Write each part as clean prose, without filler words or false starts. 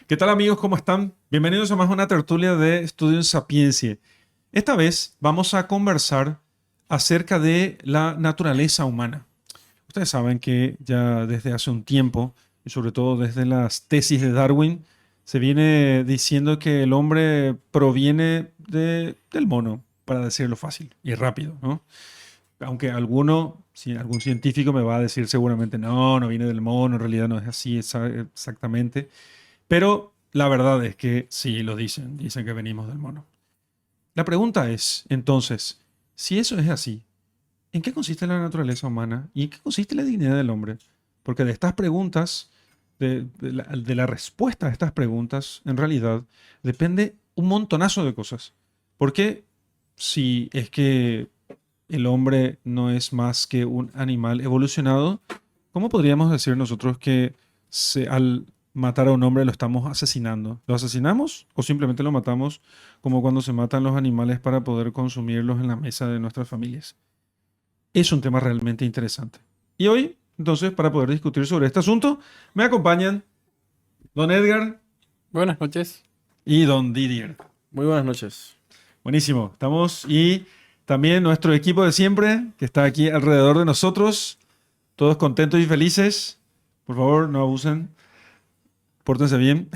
¿Qué tal amigos? ¿Cómo están? Bienvenidos a más una tertulia de Estudio Sapiencia. Esta vez vamos a conversar acerca de la naturaleza humana. Ustedes saben que ya desde hace un tiempo, y sobre todo desde las tesis de Darwin, se viene diciendo que el hombre proviene del mono, para decirlo fácil y rápido, ¿no? Aunque algún científico me va a decir seguramente, no viene del mono, en realidad no es así exactamente. Pero la verdad es que sí lo dicen que venimos del mono. La pregunta es, entonces, si eso es así, ¿en qué consiste la naturaleza humana y en qué consiste la dignidad del hombre? Porque de estas preguntas, de la respuesta a estas preguntas, en realidad, depende un montonazo de cosas. Porque si es que el hombre no es más que un animal evolucionado, ¿cómo podríamos decir nosotros que al matar a un hombre lo estamos asesinando? ¿Lo asesinamos o simplemente lo matamos como cuando se matan los animales para poder consumirlos en la mesa de nuestras familias? Es un tema realmente interesante. Y hoy, entonces, para poder discutir sobre este asunto, me acompañan don Edgar Buenas noches. y don Didier. Muy buenas noches. Buenísimo, estamos y también nuestro equipo de siempre que está aquí alrededor de nosotros, todos contentos y felices. Por favor, no abusen, pórtense bien.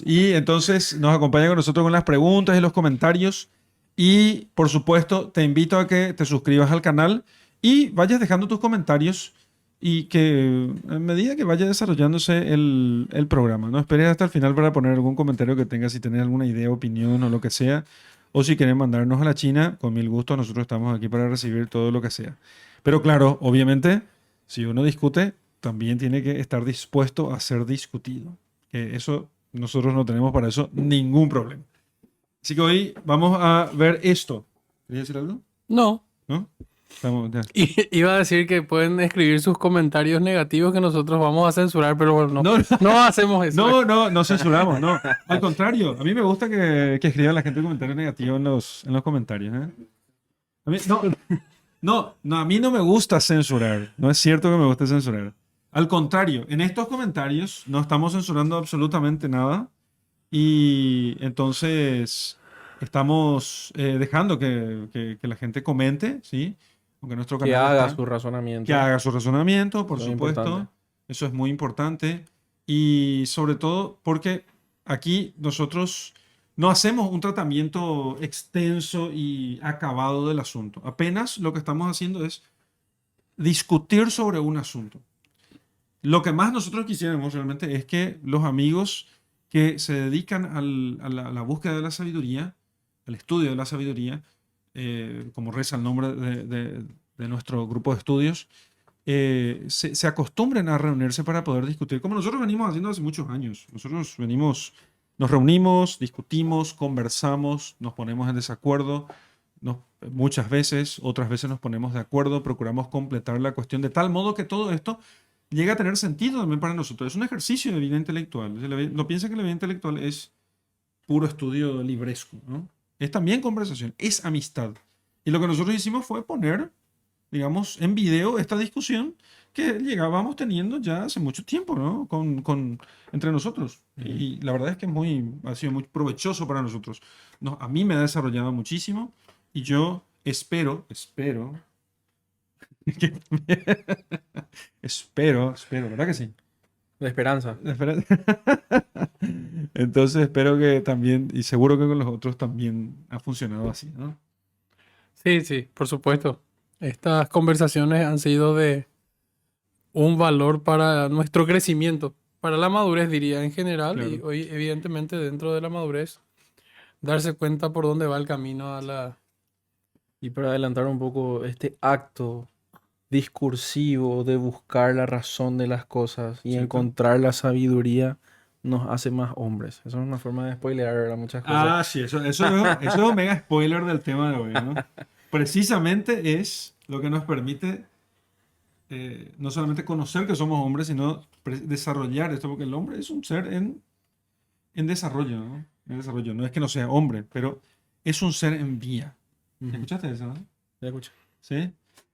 Y entonces nos acompaña con nosotros con las preguntas y los comentarios. Y por supuesto, te invito a que te suscribas al canal y vayas dejando tus comentarios y que a medida que vaya desarrollándose el programa, no esperes hasta el final para poner algún comentario que tengas, si tenés alguna idea, opinión o lo que sea. O si quieren mandarnos a la China, con mil gusto, nosotros estamos aquí para recibir todo lo que sea. Pero claro, obviamente, si uno discute, también tiene que estar dispuesto a ser discutido. Que eso nosotros no tenemos para eso ningún problema. Así que hoy vamos a ver esto. ¿Querías decir algo? No, ¿No? Estamos, ya. iba a decir que pueden escribir sus comentarios negativos que nosotros vamos a censurar, pero bueno, No, no hacemos eso. no censuramos, no. Al contrario, a mí me gusta que escriba la gente comentarios negativos en los comentarios. ¿Eh? A mí, no, a mí no me gusta censurar. No es cierto que me guste censurar. Al contrario, en estos comentarios no estamos censurando absolutamente nada. Y entonces estamos dejando que la gente comente, ¿sí? Aunque nuestro Que canal haga está, su que razonamiento. haga su razonamiento, por Muy supuesto. importante. Eso es muy importante. Y sobre todo porque aquí nosotros no hacemos un tratamiento extenso y acabado del asunto. Apenas lo que estamos haciendo es discutir sobre un asunto. Lo que más nosotros quisiéramos realmente es que los amigos que se dedican a la búsqueda de la sabiduría, al estudio de la sabiduría, como reza el nombre de nuestro grupo de estudios, se acostumbren a reunirse para poder discutir, como nosotros venimos haciendo hace muchos años. Nos reunimos, discutimos, conversamos, nos ponemos en desacuerdo, muchas veces, otras veces nos ponemos de acuerdo, procuramos completar la cuestión de tal modo que todo esto llega a tener sentido también para nosotros. Es un ejercicio de vida intelectual. No piensa que la vida intelectual es puro estudio libresco, ¿no? Es también conversación, es amistad. Y lo que nosotros hicimos fue poner, digamos, en video esta discusión que llegábamos teniendo ya hace mucho tiempo, ¿no? Entre nosotros. Y la verdad es que ha sido muy provechoso para nosotros. No, a mí me ha desarrollado muchísimo y yo espero que espero, ¿verdad que sí? La esperanza. Espera. Entonces espero que también, y seguro que con los otros también ha funcionado así, ¿no? Sí, sí, por supuesto. Estas conversaciones han sido de un valor para nuestro crecimiento, para la madurez, diría en general, y Claro. hoy, evidentemente, dentro de la madurez, darse cuenta por dónde va el camino a la... Y para adelantar un poco este acto discursivo de buscar la razón de las cosas y ¿Cierto? encontrar la sabiduría nos hace más hombres. Eso es una forma de spoilear, ¿verdad? Muchas cosas. Ah, sí, eso es un mega spoiler del tema de hoy, ¿no? Precisamente es lo que nos permite no solamente conocer que somos hombres, sino desarrollar esto, porque el hombre es un ser en desarrollo, ¿no? En desarrollo. No es que no sea hombre, pero es un ser en vía. Ujú. ¿Escuchaste eso, no? Ya escucho. ¿Sí?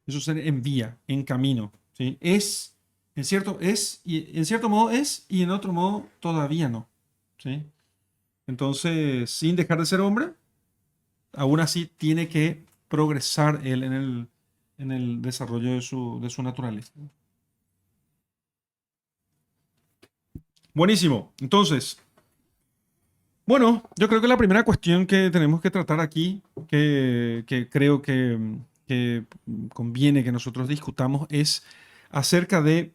Es un ser en vía, en camino, ¿sí? Es en cierto modo es y en otro modo todavía no. ¿Sí? Entonces, sin dejar de ser hombre, aún así tiene que progresar él en el desarrollo de su naturaleza. Buenísimo. Entonces, bueno, yo creo que la primera cuestión que tenemos que tratar aquí, que creo que conviene que nosotros discutamos, es acerca de,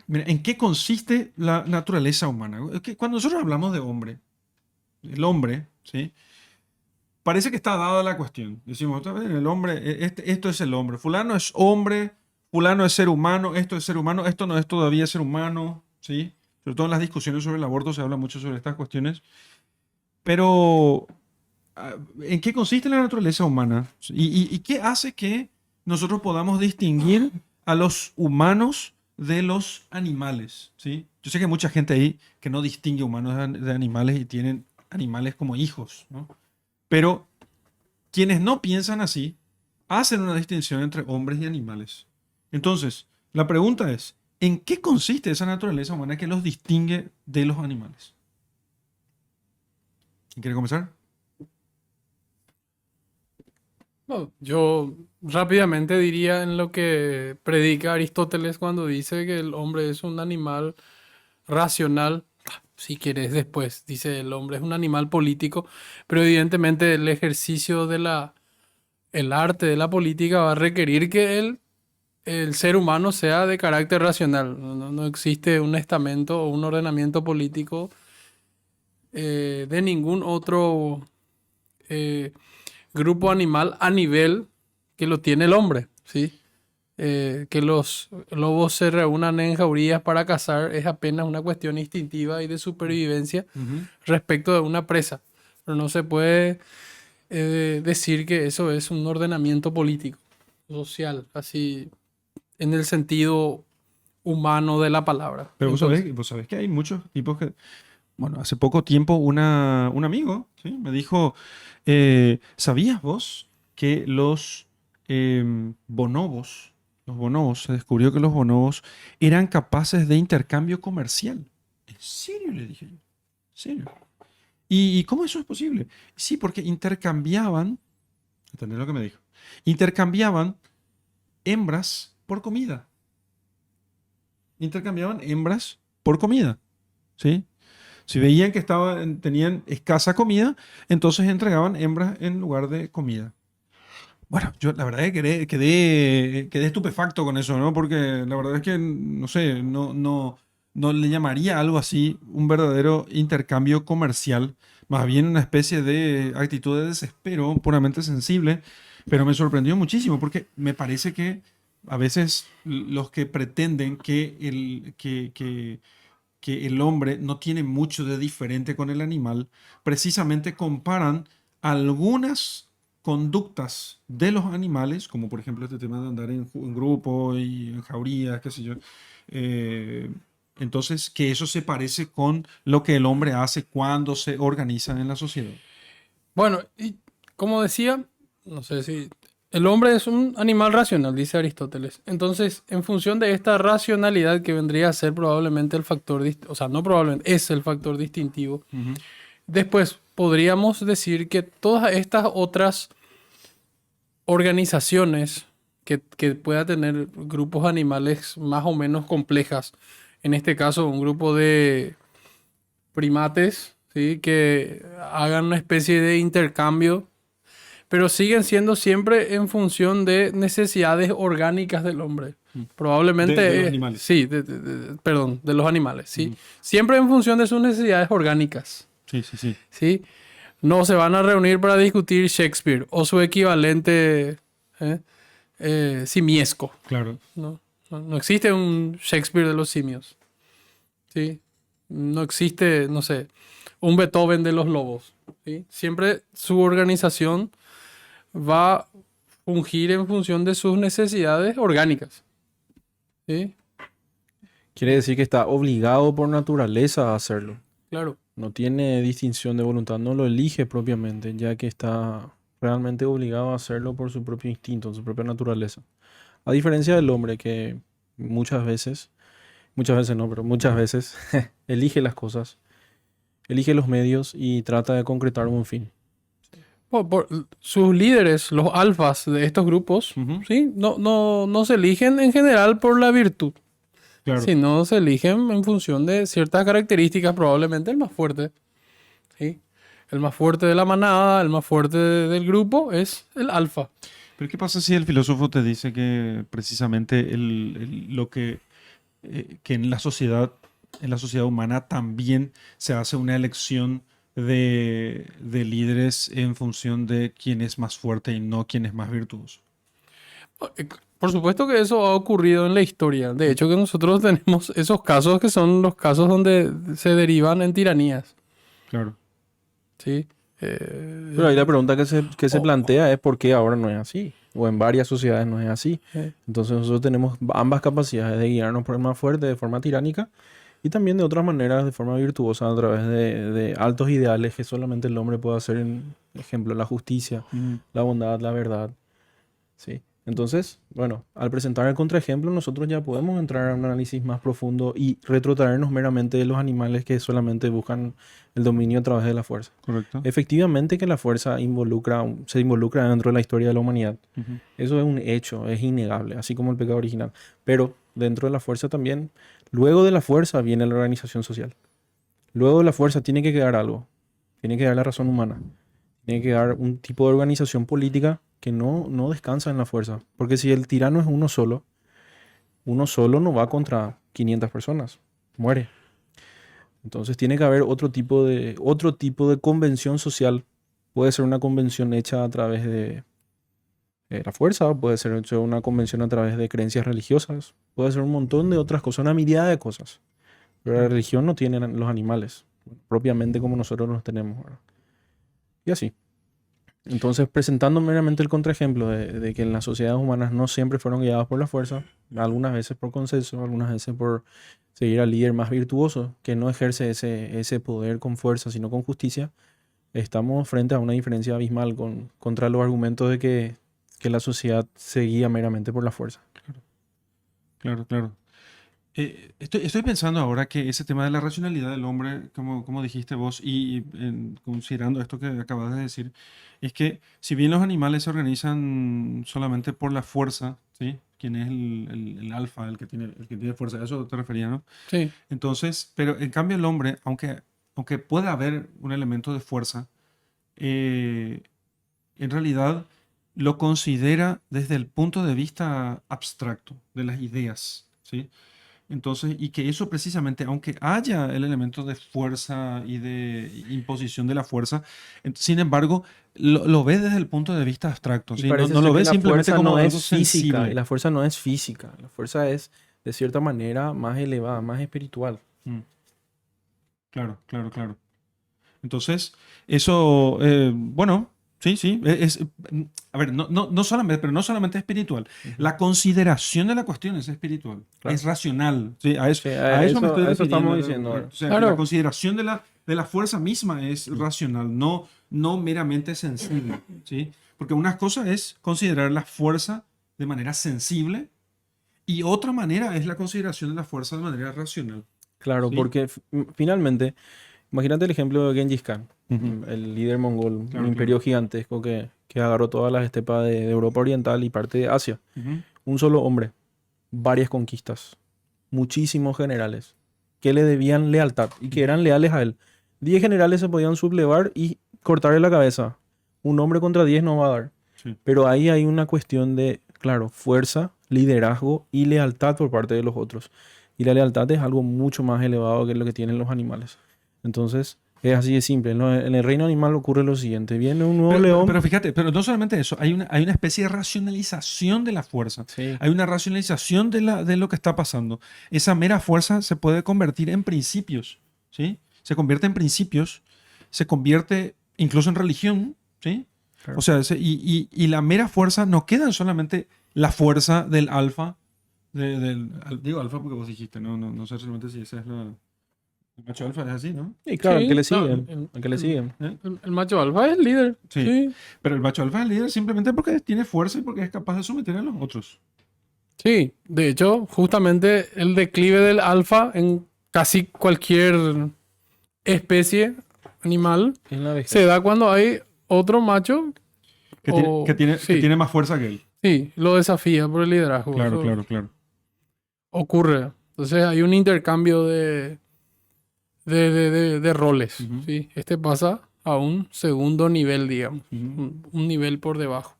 mira, ¿en qué consiste la naturaleza humana? Cuando nosotros hablamos de hombre, el hombre, ¿sí? Parece que está dada la cuestión. Decimos, "Está bien, el hombre, esto es el hombre. Fulano es hombre, fulano es ser humano, esto es ser humano, esto no es todavía ser humano, ¿sí? Sobre todo en las discusiones sobre el aborto se habla mucho sobre estas cuestiones. Pero, ¿en qué consiste la naturaleza humana? ¿Y qué hace que nosotros podamos distinguir a los humanos de los animales? ¿Sí? Yo sé que hay mucha gente ahí que no distingue humanos de animales y tienen animales como hijos, ¿no? Pero quienes no piensan así hacen una distinción entre hombres y animales. Entonces, la pregunta es, ¿en qué consiste esa naturaleza humana que los distingue de los animales? ¿Quién quiere comenzar? No, yo rápidamente diría en lo que predica Aristóteles cuando dice que el hombre es un animal racional. Si quieres después, dice el hombre es un animal político, pero evidentemente el ejercicio el arte de la política va a requerir que el ser humano sea de carácter racional. No existe un estamento o un ordenamiento político de ningún otro eh, grupo animal a nivel que lo tiene el hombre, ¿sí? Que los lobos se reúnan en jaurías para cazar es apenas una cuestión instintiva y de supervivencia respecto de una presa. Pero no se puede decir que eso es un ordenamiento político, social, así en el sentido humano de la palabra. Pero Entonces, vos sabés que hay muchos tipos que... Bueno, hace poco tiempo un amigo, ¿sí? Me dijo, ¿sabías vos que los bonobos, se descubrió que los bonobos eran capaces de intercambio comercial? ¿En serio? Le dije yo. ¿En serio? ¿Y cómo eso es posible? Sí, porque intercambiaban, ¿entendés lo que me dijo? Intercambiaban hembras por comida. Intercambiaban hembras por comida, ¿sí? Si veían que tenían escasa comida, entonces entregaban hembras en lugar de comida. Bueno, yo la verdad es que quedé estupefacto con eso, ¿no? Porque la verdad es que, no sé, no le llamaría algo así un verdadero intercambio comercial, más bien una especie de actitud de desespero puramente sensible, pero me sorprendió muchísimo porque me parece que a veces los que pretenden que el hombre no tiene mucho de diferente con el animal, precisamente comparan algunas conductas de los animales, como por ejemplo este tema de andar en grupo y en jaurías, qué sé yo. eh, entonces, que eso se parece con lo que el hombre hace cuando se organiza en la sociedad. bueno, y como decía, no sé si el hombre es un animal racional, dice Aristóteles. Entonces, en función de esta racionalidad que vendría a ser probablemente el factor, o sea, no probablemente, es el factor distintivo. Ujú. Después, podríamos decir que todas estas otras organizaciones que pueda tener grupos animales más o menos complejas, en este caso un grupo de primates, ¿sí? Que hagan una especie de intercambio, pero siguen siendo siempre en función de necesidades orgánicas del hombre. Probablemente, De los animales. sí, perdón, de los animales, ¿sí? Ujú. Siempre en función de sus necesidades orgánicas, Sí, sí, sí. ¿sí? No se van a reunir para discutir Shakespeare o su equivalente ¿eh? Simiesco. Claro. No existe un Shakespeare de los simios, ¿sí? No existe, no sé, un Beethoven de los lobos, ¿sí? Siempre su organización va a fungir en función de sus necesidades orgánicas, ¿sí? Quiere decir que está obligado por naturaleza a hacerlo. Claro. No tiene distinción de voluntad, no lo elige propiamente, ya que está realmente obligado a hacerlo por su propio instinto, su propia naturaleza. A diferencia del hombre que muchas veces Muchas veces no, pero muchas veces elige las cosas, elige los medios y trata de concretar un fin. Sus líderes, los alfas de estos grupos, Ujú. ¿sí? No se eligen en general por la virtud, Claro. sino se eligen en función de ciertas características, probablemente el más fuerte, ¿sí? El más fuerte de la manada, el más fuerte del grupo es el alfa. Pero ¿qué pasa si el filósofo te dice que precisamente lo que en la sociedad humana también se hace una elección de líderes en función de quién es más fuerte y no quién es más virtuoso? Por supuesto que eso ha ocurrido en la historia. De hecho, que nosotros tenemos esos casos que son los casos donde se derivan en tiranías, Claro. ¿sí? Pero ahí la pregunta que se o- plantea es por qué ahora no es así, o en varias sociedades no es así. eh, Entonces nosotros tenemos ambas capacidades de guiarnos por el más fuerte de forma tiránica y también de otras maneras de forma virtuosa a través de altos ideales que solamente el hombre puede hacer, en ejemplo, la justicia, Ujú. la bondad, la verdad. ¿Sí? Entonces, bueno, al presentar el contraejemplo, nosotros ya podemos entrar a un análisis más profundo y retrotraernos meramente de los animales que solamente buscan el dominio a través de la fuerza. Correcto. Efectivamente que la fuerza se involucra dentro de la historia de la humanidad. Ujú. Eso es un hecho, es innegable, así como el pecado original. Pero dentro de la fuerza también, luego de la fuerza viene la organización social. Luego de la fuerza tiene que quedar algo, tiene que quedar la razón humana, tiene que quedar un tipo de organización política que no descansa en la fuerza. Porque si el tirano es uno solo no va contra 500 personas, muere. Entonces tiene que haber otro tipo de convención social. Puede ser una convención hecha a través de la fuerza, puede ser hecha una convención a través de creencias religiosas, puede ser un montón de otras cosas, una mirada de cosas. Pero la religión no tiene los animales, propiamente como nosotros los tenemos, ¿verdad? Y así. Entonces, presentando meramente el contraejemplo de que en las sociedades humanas no siempre fueron guiadas por la fuerza, algunas veces por consenso, algunas veces por seguir al líder más virtuoso, que no ejerce ese poder con fuerza, sino con justicia, estamos frente a una diferencia abismal contra los argumentos de que la sociedad se guía meramente por la fuerza. Claro, claro. Estoy pensando ahora que ese tema de la racionalidad del hombre, como dijiste vos, considerando esto que acabas de decir, es que si bien los animales se organizan solamente por la fuerza, ¿sí? ¿Quién es el alfa, el que tiene fuerza? A eso te refería, ¿no? sí. Entonces, pero en cambio el hombre, aunque pueda haber un elemento de fuerza, eh, en realidad lo considera desde el punto de vista abstracto, de las ideas, ¿sí? Entonces, y que eso precisamente, aunque haya el elemento de fuerza y de imposición de la fuerza, sin embargo, lo ve desde el punto de vista abstracto, Y ¿sí? No, parece no ser lo que ve la simplemente fuerza como no algo es física, y sensible. la fuerza no es física, la fuerza es de cierta manera más elevada, más espiritual. Mm, claro, claro, claro. Entonces, eso, bueno, sí, sí, a ver, no solamente, pero no solamente espiritual. Ujú. La consideración de la cuestión es espiritual, Claro. es racional, ¿sí? A eso, Sí, a eso me estoy a eso refiriendo. estamos diciendo ahora. O sea, que la Claro. consideración de la fuerza misma es racional, no meramente sensible, ¿sí? Porque una cosa es considerar la fuerza de manera sensible y otra manera es la consideración de la fuerza de manera racional, Claro, ¿sí? porque finalmente, imagínate el ejemplo de Genghis Khan, Ujú. el líder mongol, un Claro, imperio claro. gigantesco que agarró todas las estepas de Europa Oriental y parte de Asia. Ujú. Un solo hombre, varias conquistas, muchísimos generales que le debían lealtad y que eran leales a él. 10 generales se podían sublevar y cortarle la cabeza. Un hombre contra 10 no va a dar. Sí. Pero ahí hay una cuestión de, claro, fuerza, liderazgo y lealtad por parte de los otros. Y la lealtad es algo mucho más elevado que lo que tienen los animales. Entonces, es así de simple, ¿no? En el reino animal ocurre lo siguiente. Viene un nuevo Pero león. fíjate, pero no solamente eso, hay una especie de racionalización de la fuerza. Sí, Hay una racionalización de lo que está pasando. Esa mera fuerza se puede convertir en principios, ¿sí? Se convierte en principios, se convierte incluso en religión, ¿sí? claro. O sea, y la mera fuerza no queda en solamente la fuerza del alfa, digo alfa porque vos dijiste, no sé realmente si esa es el macho alfa es así, ¿no? Y claro, al que Sí, le no, siguen, al que le siguen. ¿Eh? el macho alfa es el líder. Sí. Sí. Pero el macho alfa es el líder simplemente porque tiene fuerza y porque es capaz de someter a los otros. Sí, de hecho, justamente el declive del alfa en casi cualquier especie animal En la vejez. se da cuando hay otro macho Que sí, tiene más fuerza que él. sí, lo desafía por el liderazgo. Claro, Eso claro, claro. ocurre. Entonces hay un intercambio de roles. Ujú. ¿Sí? Este pasa a un segundo nivel, digamos, Ujú. un nivel por debajo.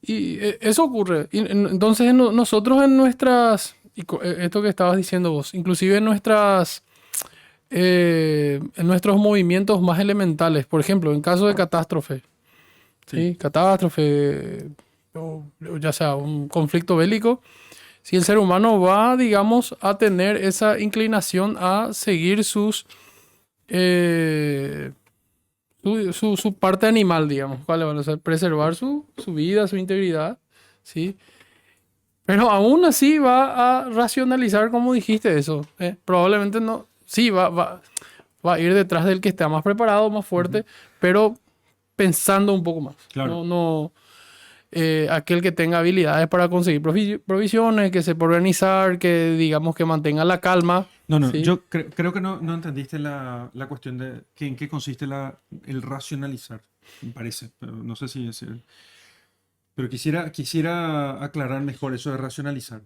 Y eso ocurre. Y, entonces nosotros en nuestras, esto que estabas diciendo vos, inclusive en nuestros movimientos más elementales, por ejemplo, en caso de catástrofe, Sí. ¿sí? Catástrofe, o ya sea un conflicto bélico, si el ser humano va, digamos, a tener esa inclinación a seguir eh, su parte animal, digamos, ¿cuál van a ser? Preservar su vida, su integridad, ¿sí? Pero aún así va a racionalizar, como dijiste eso. Probablemente no, sí, va a ir detrás del que está más preparado, más Ujú. fuerte, pero pensando un poco más. Claro. No, aquel que tenga habilidades para conseguir provisiones, que sepa organizar, que digamos que mantenga la calma, No, no, ¿sí? yo creo que no entendiste la cuestión de que en qué consiste el racionalizar, me parece, pero no sé si es... Pero quisiera aclarar mejor eso de racionalizar.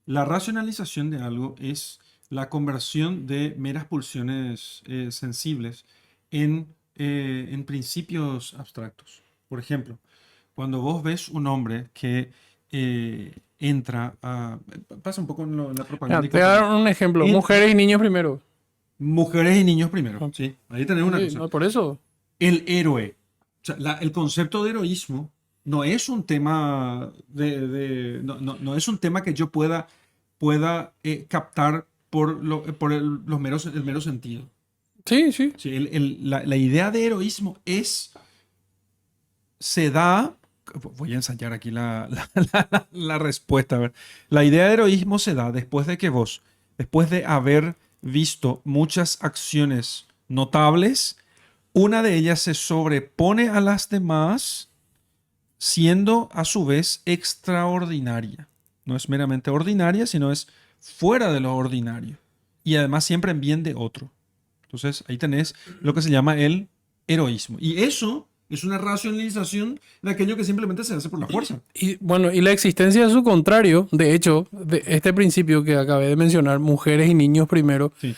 La racionalización de algo es la conversión de meras pulsiones sensibles en principios abstractos. Por ejemplo, cuando vos ves un hombre que entra a... Pasa un poco en la propaganda Mira, y te voy a dar compañía. un ejemplo. En Mujeres y niños primero. mujeres y niños primero, Ah, ¿sí? Ahí tenés una sí, cosa. no, por eso. El héroe. O sea, el concepto de heroísmo no es un tema no es un tema que yo pueda captar por el mero sentido. Sí, sí. Sí, la idea de heroísmo se da, voy a ensayar aquí la respuesta, a ver. La idea de heroísmo se da después de que vos, después de haber visto muchas acciones notables, una de ellas se sobrepone a las demás, siendo a su vez extraordinaria. No es meramente ordinaria, sino es fuera de lo ordinario. Y además siempre en bien de otro. Entonces ahí tenés lo que se llama el heroísmo. Y eso es una racionalización de aquello que simplemente se hace por la fuerza. Y bueno, y la existencia de su contrario, de hecho, de este principio que acabé de mencionar, mujeres y niños primero, Sí,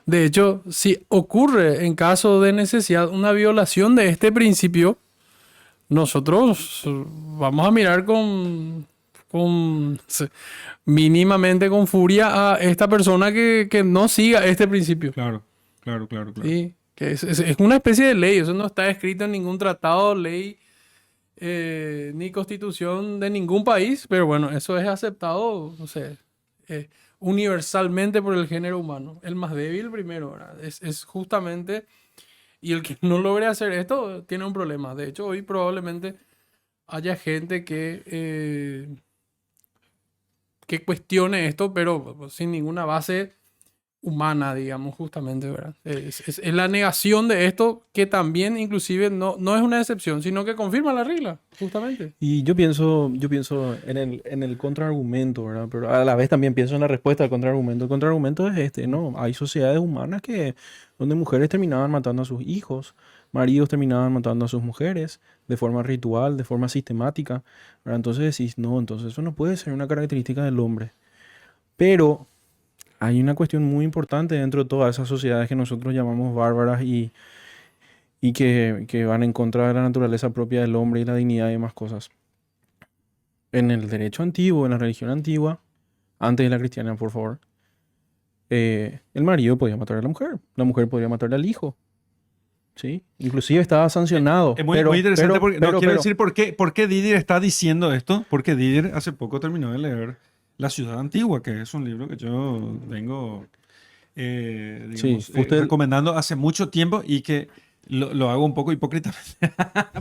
de hecho, si ocurre en caso de necesidad una violación de este principio, nosotros vamos a mirar mínimamente con furia a esta persona que no siga este principio. claro, claro, claro, claro. ¿Sí? Que es una especie de ley, eso no está escrito en ningún tratado, ley, ni constitución de ningún país, pero bueno, eso es aceptado, no sé, universalmente por el género humano. El más débil primero, ¿verdad? Es justamente, y el que no logre hacer esto tiene un problema. De hecho, hoy probablemente haya gente que cuestione esto, pero pues, sin ninguna base humana, digamos, justamente, ¿verdad? Es la negación de esto que también inclusive no es una excepción, sino que confirma la regla, justamente. Y yo pienso en el contraargumento, ¿verdad? Pero a la vez también pienso en la respuesta al contraargumento. El contraargumento es este, ¿no? Hay sociedades humanas donde mujeres terminaban matando a sus hijos, maridos terminaban matando a sus mujeres de forma ritual, de forma sistemática, ¿verdad? Entonces decís, no, entonces eso no puede ser una característica del hombre. Pero hay una cuestión muy importante dentro de todas esas sociedades que nosotros llamamos bárbaras y que van en contra de la naturaleza propia del hombre y la dignidad y demás cosas. En el derecho antiguo, en la religión antigua, antes de la cristiana, por favor, el marido podía matar a la mujer podía matar al hijo, ¿sí? Inclusive estaba sancionado, Es muy, muy interesante porque no quiero decir por qué Didier está diciendo esto, porque Didier hace poco terminó de leer La Ciudad Antigua, que es un libro que yo vengo digamos, sí, usted, recomendando hace mucho tiempo y que lo hago un poco hipócritamente,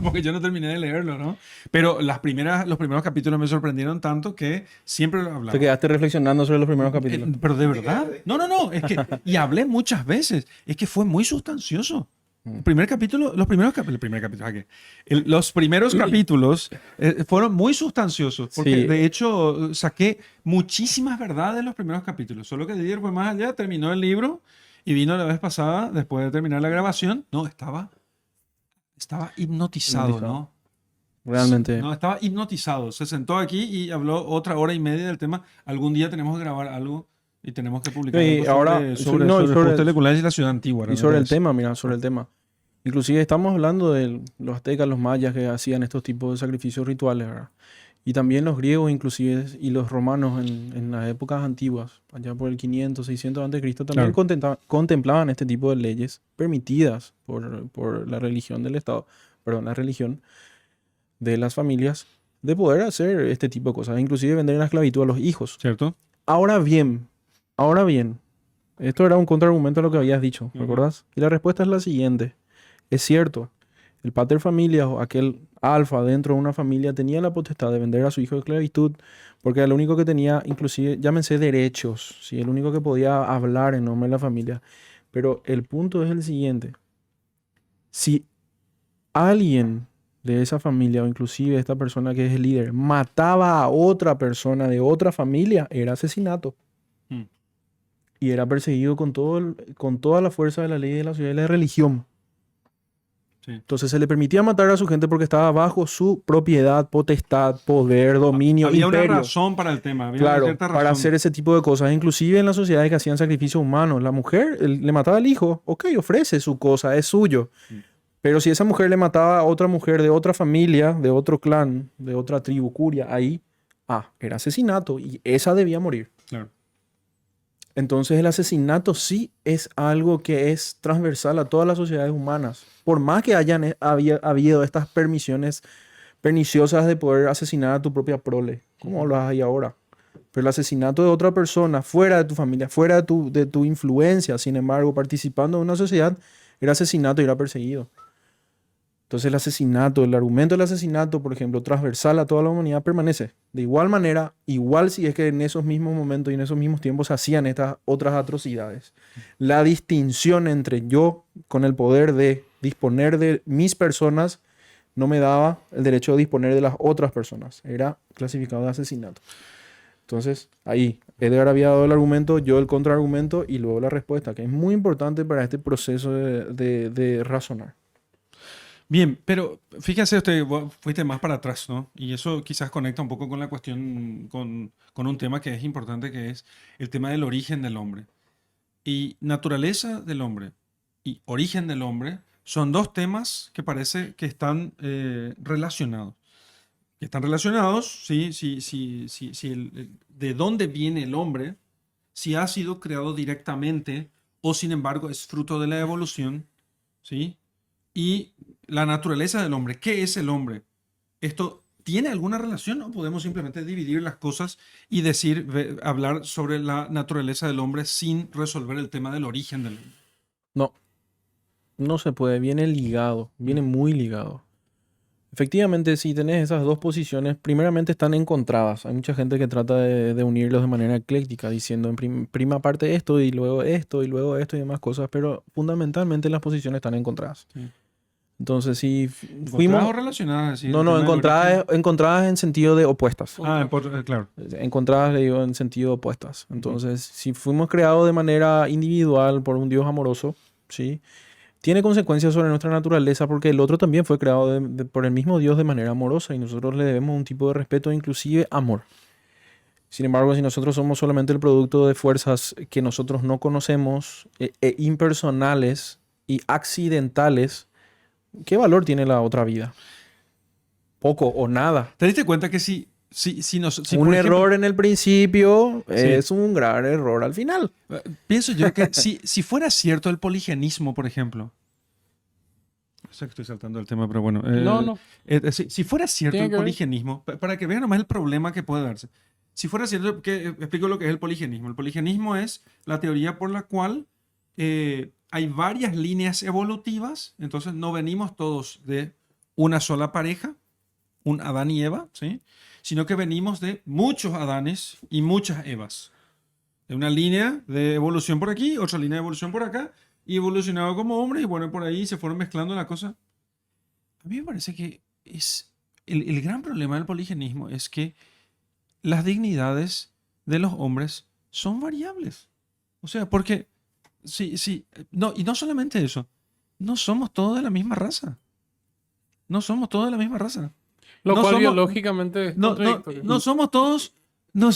porque yo no terminé de leerlo, ¿no? Pero los primeros capítulos me sorprendieron tanto que siempre lo te hablaba. quedaste reflexionando sobre los primeros capítulos. Pero de verdad, no, es que, y hablé muchas veces, es que fue muy sustancioso. El primer capítulo, los primeros los primeros capítulos fueron muy sustanciosos, porque Sí. de hecho saqué muchísimas verdades de los primeros capítulos. Solo que Didier fue más allá, terminó el libro y vino la vez pasada, después de terminar la grabación. No, estaba hipnotizado, Hipnotizado. ¿no? Realmente. No, estaba hipnotizado. Se sentó aquí y habló otra hora y media del tema. Algún día tenemos que grabar algo y tenemos que publicar Y algo ahora, sobre no, y sobre- justo Leculares y la ciudad antigua. Y sobre el realmente tema, mira, sobre el tema. Inclusive estamos hablando de los aztecas, los mayas que hacían estos tipos de sacrificios rituales, ¿verdad? Y también los griegos inclusive y los romanos en las épocas antiguas, allá por el 500, 600 a.C., también Claro. contemplaban este tipo de leyes permitidas por la religión del Estado, perdón, la religión de las familias, de poder hacer este tipo de cosas, inclusive vender en la esclavitud a los hijos. ¿Cierto? Ahora bien, esto era un contraargumento a lo que habías dicho, Ujú. ¿recordás? Y la respuesta es la siguiente. Es cierto, el pater familias o aquel alfa dentro de una familia tenía la potestad de vender a su hijo de esclavitud porque era el único que tenía, inclusive, llámense derechos, ¿sí? El único que podía hablar en nombre de la familia. Pero el punto es el siguiente. Si alguien de esa familia o inclusive esta persona que es el líder mataba a otra persona de otra familia, era asesinato. Mm. Y era perseguido con con toda la fuerza de la ley de la ciudad y la religión. Sí. Entonces se le permitía matar a su gente porque estaba bajo su propiedad, potestad, poder, dominio, Había una imperio. razón para el tema, había una Claro, cierta para razón. hacer ese tipo de cosas. Inclusive en las sociedades que hacían sacrificios humanos, la mujer le mataba al hijo, ok, ofrece su cosa, es suyo. Mm. Pero si esa mujer le mataba a otra mujer de otra familia, de otro clan, de otra tribu, curia, ahí, era asesinato y esa debía morir. Claro. Entonces el asesinato sí es algo que es transversal a todas las sociedades humanas. Por más que había habido estas permisiones perniciosas de poder asesinar a tu propia prole, como lo hay ahora. Pero el asesinato de otra persona fuera de tu familia, fuera de tu influencia, sin embargo, participando en una sociedad, era asesinato y era perseguido. Entonces el asesinato, el argumento del asesinato, por ejemplo, transversal a toda la humanidad permanece. De igual manera, igual si es que en esos mismos momentos y en esos mismos tiempos se hacían estas otras atrocidades. La distinción entre yo con el poder de disponer de mis personas no me daba el derecho de disponer de las otras personas. Era clasificado de asesinato. Entonces, ahí, Edgar había dado el argumento, yo el contraargumento y luego la respuesta, que es muy importante para este proceso de razonar. Bien, pero fíjense usted, vos fuiste más para atrás, ¿no? Y eso quizás conecta un poco con la cuestión, con un tema que es importante, que es el tema del origen del hombre. Y naturaleza del hombre y origen del hombre son dos temas que parece que están relacionados. Que están relacionados, sí, de dónde viene el hombre, si ha sido creado directamente o sin embargo es fruto de la evolución, ¿sí? Y la naturaleza del hombre. ¿Qué es el hombre? ¿Esto tiene alguna relación o podemos simplemente dividir las cosas y decir, hablar sobre la naturaleza del hombre sin resolver el tema del origen del hombre? No, no se puede, viene ligado, viene muy ligado. Efectivamente, si tenés esas dos posiciones, primeramente están encontradas. Hay mucha gente que trata de unirlos de manera ecléctica, diciendo en prima parte esto y luego esto y luego esto y demás cosas, pero fundamentalmente las posiciones están encontradas. Sí. Entonces, si ¿Encontradas fuimos... o relacionadas? Sí, No, el no, tema del origen. encontradas en sentido de opuestas. Claro. Encontradas, le digo, en sentido opuestas. Entonces, si fuimos creados de manera individual por un Dios amoroso, ¿sí? Tiene consecuencias sobre nuestra naturaleza porque el otro también fue creado por el mismo Dios de manera amorosa y nosotros le debemos un tipo de respeto, inclusive amor. Sin embargo, si nosotros somos solamente el producto de fuerzas que nosotros no conocemos, impersonales y accidentales, ¿qué valor tiene la otra vida? Poco o nada. ¿Te diste cuenta que si Un por ejemplo, error en el principio Sí. es un gran error al final. pienso yo que si fuera cierto el poligenismo, por ejemplo. Sé que estoy saltando el tema, pero bueno. No. Si fuera cierto Tiene el que ver. poligenismo, para que vean nomás el problema que puede darse. Si fuera cierto, explico lo que es el poligenismo. El poligenismo es la teoría por la cual hay varias líneas evolutivas, entonces no venimos todos de una sola pareja, un Adán y Eva, ¿sí? Sino que venimos de muchos Adanes y muchas Evas. De una línea de evolución por aquí, otra línea de evolución por acá, y evolucionaron como hombres y bueno, por ahí se fueron mezclando la cosa. A mí me parece que es el gran problema del poligenismo es que las dignidades de los hombres son variables. O sea, porque sí, no, y no solamente eso, no somos todos de la misma raza. No somos todos de la misma raza. Lo No cual somos- biológicamente es No, contradictorio. no somos todos, no,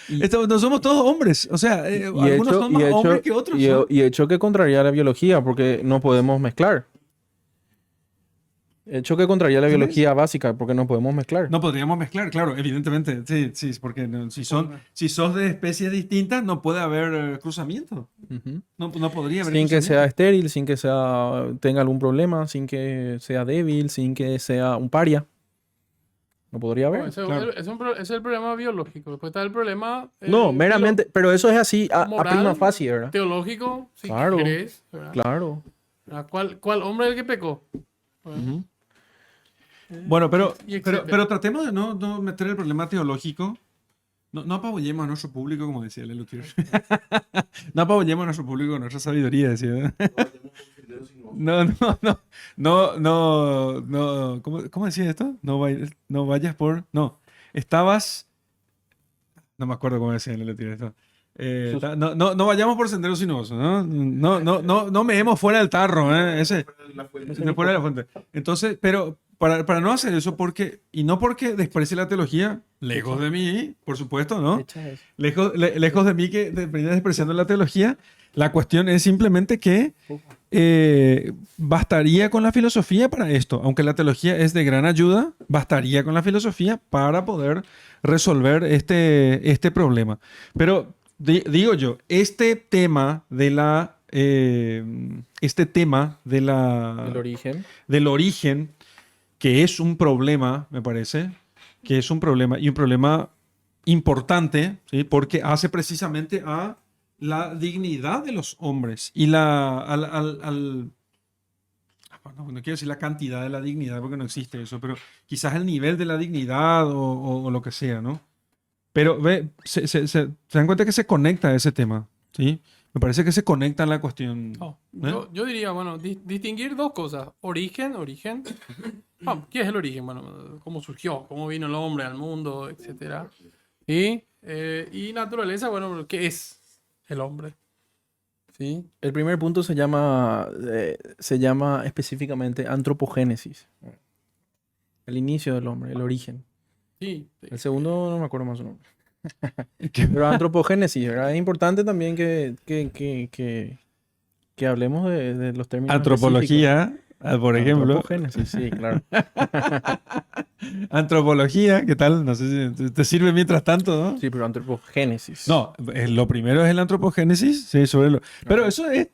Y, no somos todos hombres. O sea, y algunos hecho, son y más hecho, hombres que otros. y, ¿No? y hecho que contraría la biología, porque no podemos mezclar. Hecho que contraría la ¿Sí ves? biología básica, porque no podemos mezclar. No podríamos mezclar, claro, evidentemente. Sí, sí, porque si sos de especies distintas, no puede haber cruzamiento. Ujú. No podría haber Sin que sea cruzamiento. estéril, sin que tenga algún problema, sin que sea débil, sin que sea un paria. No podría No, haber. claro. ese es el problema biológico. Después está el problema No, meramente, pero eso es así a moral, prima facie, ¿verdad? teológico, si Claro, querés, ¿verdad? claro. ¿Cuál hombre es el que pecó? ¿Verdad? Ujú. Bueno, Y etcétera. pero tratemos de no meter el problema teológico. No apabullemos a nuestro público, como decía Lelutier. No apabullemos a nuestro público con nuestra sabiduría, decía. No. ¿Cómo decía esto? No vayas por. No. Estabas. No me acuerdo cómo decía Lelutier esto. No vayamos por senderos sinuosos, ¿no? No meemos fuera del tarro, ¿eh? Ese. De fuera de la fuente. Entonces, pero para no hacer eso, y no porque desprecie la teología, lejos de mí, por supuesto, ¿no? Echa eso. Lejos de mí que venía despreciando la teología, la cuestión es simplemente que bastaría con la filosofía para esto. Aunque la teología es de gran ayuda, bastaría con la filosofía para poder resolver este problema. Pero digo yo, este tema El origen. del origen, que es un problema, me parece, que es un problema y un problema importante, ¿sí? Porque hace precisamente a la dignidad de los hombres y no quiero decir la cantidad de la dignidad porque no existe eso, pero quizás el nivel de la dignidad o lo que sea, ¿no? Pero se dan cuenta que se conecta a ese tema, ¿sí? Me parece que se conecta a la cuestión. No, ¿eh? yo diría, bueno, distinguir dos cosas. Origen. ¿Qué es el origen? Bueno, cómo surgió, cómo vino el hombre al mundo, etcétera. Y naturaleza, bueno, ¿qué es el hombre? ¿Sí? El primer punto se llama específicamente antropogénesis. El inicio del hombre, el origen. Sí. El segundo no me acuerdo más su nombre. Que- Pero antropogénesis, ¿verdad? Es importante también que hablemos de los términos Antropología, por específicos. ejemplo. Antropogénesis, sí, claro. Antropología, ¿qué tal? No sé si te sirve mientras tanto, ¿no? Sí, pero antropogénesis. No, lo primero es el antropogénesis, sí, pero eso es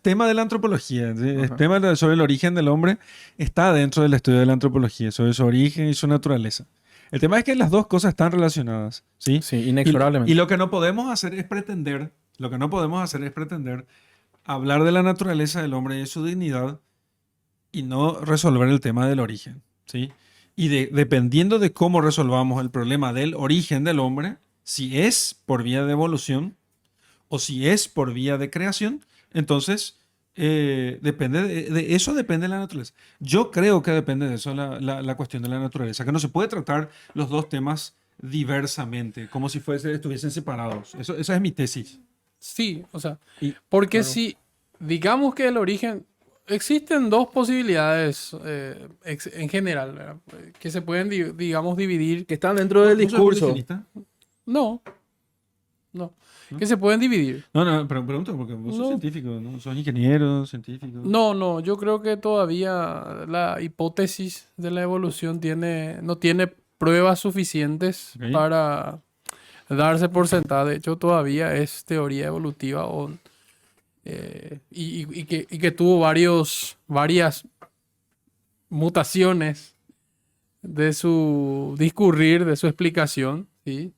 tema de la antropología, ¿sí? Es Ajá. tema sobre el origen del hombre, está dentro del estudio de la antropología, sobre su origen y su naturaleza. El tema es que las dos cosas están relacionadas, ¿sí? Sí, inexorablemente. Y lo que no podemos hacer es pretender hablar de la naturaleza del hombre y de su dignidad y no resolver el tema del origen, ¿sí? Y dependiendo de cómo resolvamos el problema del origen del hombre, si es por vía de evolución o si es por vía de creación, entonces depende de eso depende de la naturaleza. Yo creo que depende de eso la cuestión de la naturaleza, que no se puede tratar los dos temas diversamente, como si estuviesen separados. Esa es mi tesis. Sí, o sea, Y- porque claro. si digamos que el origen, existen dos posibilidades en general, ¿verdad? Que se pueden, digamos, dividir. Que están dentro del ¿Vos sos discurso. evolucionista? No, que se pueden dividir. No, pero pregunto, porque vos sos No. científico, ¿no? Sos ingeniero, científico. No, yo creo que todavía la hipótesis de la evolución no tiene pruebas suficientes Ok. para darse por sentada. De hecho, todavía es teoría evolutiva y que tuvo varias mutaciones de su discurrir, de su explicación, ¿sí?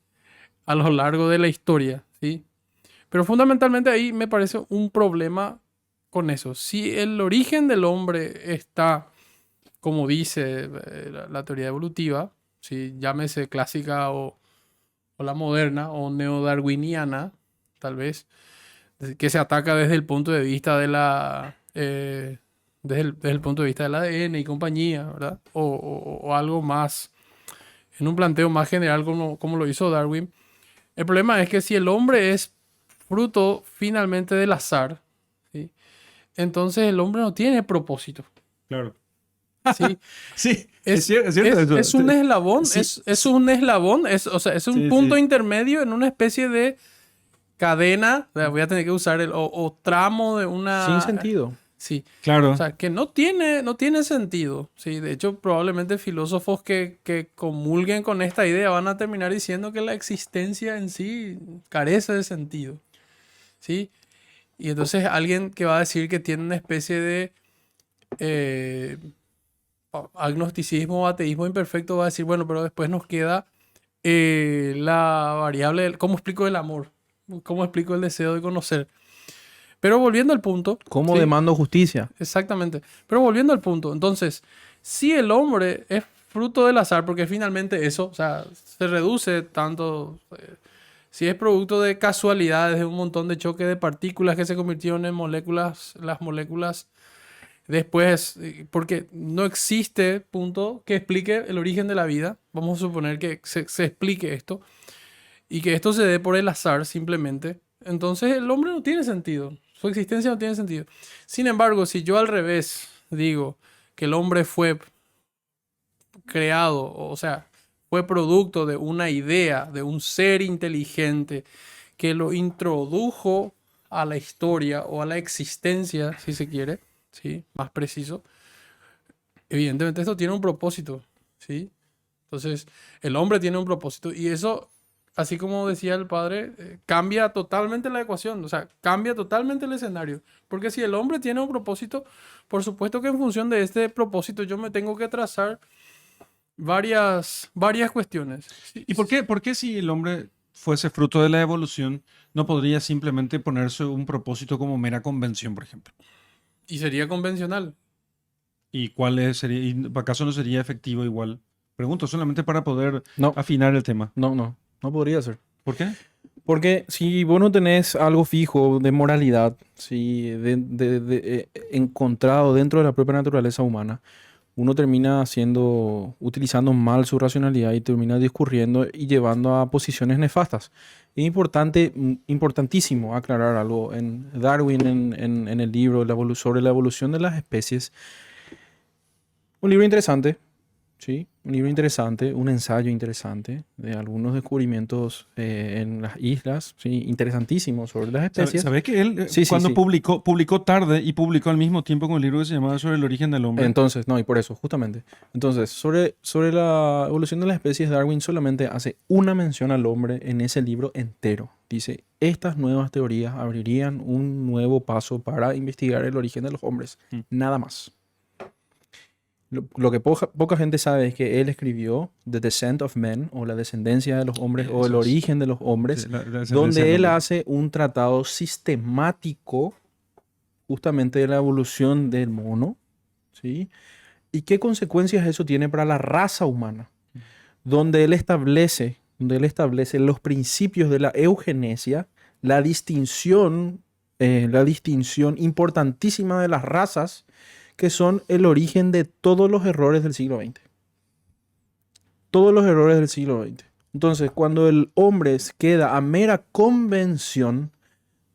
A lo largo de la historia, ¿sí? Pero fundamentalmente ahí me parece un problema con eso. Si el origen del hombre está, como dice la teoría evolutiva, ¿sí? Llámese clásica o la moderna o neodarwiniana, tal vez, que se ataca desde el punto de vista de la... desde el punto de vista del ADN y compañía, ¿verdad? O algo más, en un planteo más general como lo hizo Darwin. El problema es que si el hombre es fruto finalmente del azar, ¿sí? Entonces el hombre no tiene propósito. Claro. ¿Sí? Sí, Es, cierto eso. es un eslabón, Sí. es un eslabón, o sea, es un Sí, punto sí. intermedio en una especie de cadena, o sea, voy a tener que usar o tramo de una... Sin sentido. Sí, Claro. o sea, que no tiene sentido. Sí, de hecho, probablemente filósofos que comulguen con esta idea van a terminar diciendo que la existencia en sí carece de sentido. ¿Sí? Y entonces alguien que va a decir que tiene una especie de eh, agnosticismo o ateísmo imperfecto va a decir, bueno, pero después nos queda la variable, ¿cómo explico el amor? ¿Cómo explico el deseo de conocer? Pero volviendo al punto, ¿Cómo ¿sí? demando justicia? Exactamente. Pero volviendo al punto, entonces, si el hombre es fruto del azar, porque finalmente eso, o sea, se reduce tanto, si es producto de casualidades, de un montón de choques de partículas que se convirtieron en moléculas, las moléculas después, porque no existe punto que explique el origen de la vida, vamos a suponer que se explique esto, y que esto se dé por el azar simplemente, entonces el hombre no tiene sentido, su existencia no tiene sentido. Sin embargo, si yo al revés digo que el hombre fue creado, o sea, fue producto de una idea, de un ser inteligente que lo introdujo a la historia o a la existencia, si se quiere, ¿sí? Más preciso. Evidentemente esto tiene un propósito, ¿sí? Entonces, el hombre tiene un propósito y eso, así como decía el padre, cambia totalmente la ecuación, o sea, cambia totalmente el escenario. Porque si el hombre tiene un propósito, por supuesto que en función de este propósito yo me tengo que trazar varias cuestiones. ¿Y por qué si el hombre fuese fruto de la evolución, no podría simplemente ponerse un propósito como mera convención, por ejemplo? Y sería convencional. ¿Y y acaso no sería efectivo igual? Pregunto solamente para poder No, afinar el tema. no podría ser. ¿Por qué? Porque si vos no tenés algo fijo de moralidad, si encontrado dentro de la propia naturaleza humana, uno termina utilizando mal su racionalidad y termina discurriendo y llevando a posiciones nefastas. Es importantísimo aclarar algo. En Darwin, en el libro sobre la evolución de las especies, un libro interesante, ¿sí? Un libro interesante, un ensayo interesante de algunos descubrimientos en las islas, ¿sí? Interesantísimos sobre las especies. ¿Sabes que él, Sí, sí, cuando sí. publicó tarde y publicó al mismo tiempo con el libro que se llamaba Sobre el origen del hombre? Entonces, no, y por eso, justamente. Entonces, sobre la evolución de las especies, Darwin solamente hace una mención al hombre en ese libro entero. Dice, estas nuevas teorías abrirían un nuevo paso para investigar el origen de los hombres. Mm. Nada más. Lo que poca gente sabe es que él escribió The Descent of Men, o La descendencia de los hombres, o El Eso es. origen de los hombres, Sí, la descendencia donde del él hombre. hace un tratado sistemático justamente de la evolución del mono, ¿sí? ¿Y qué consecuencias eso tiene para la raza humana? Donde él establece los principios de la eugenesia, la distinción importantísima de las razas, que son el origen de todos los errores del siglo XX. Todos los errores del siglo XX. Entonces, cuando el hombre queda a mera convención,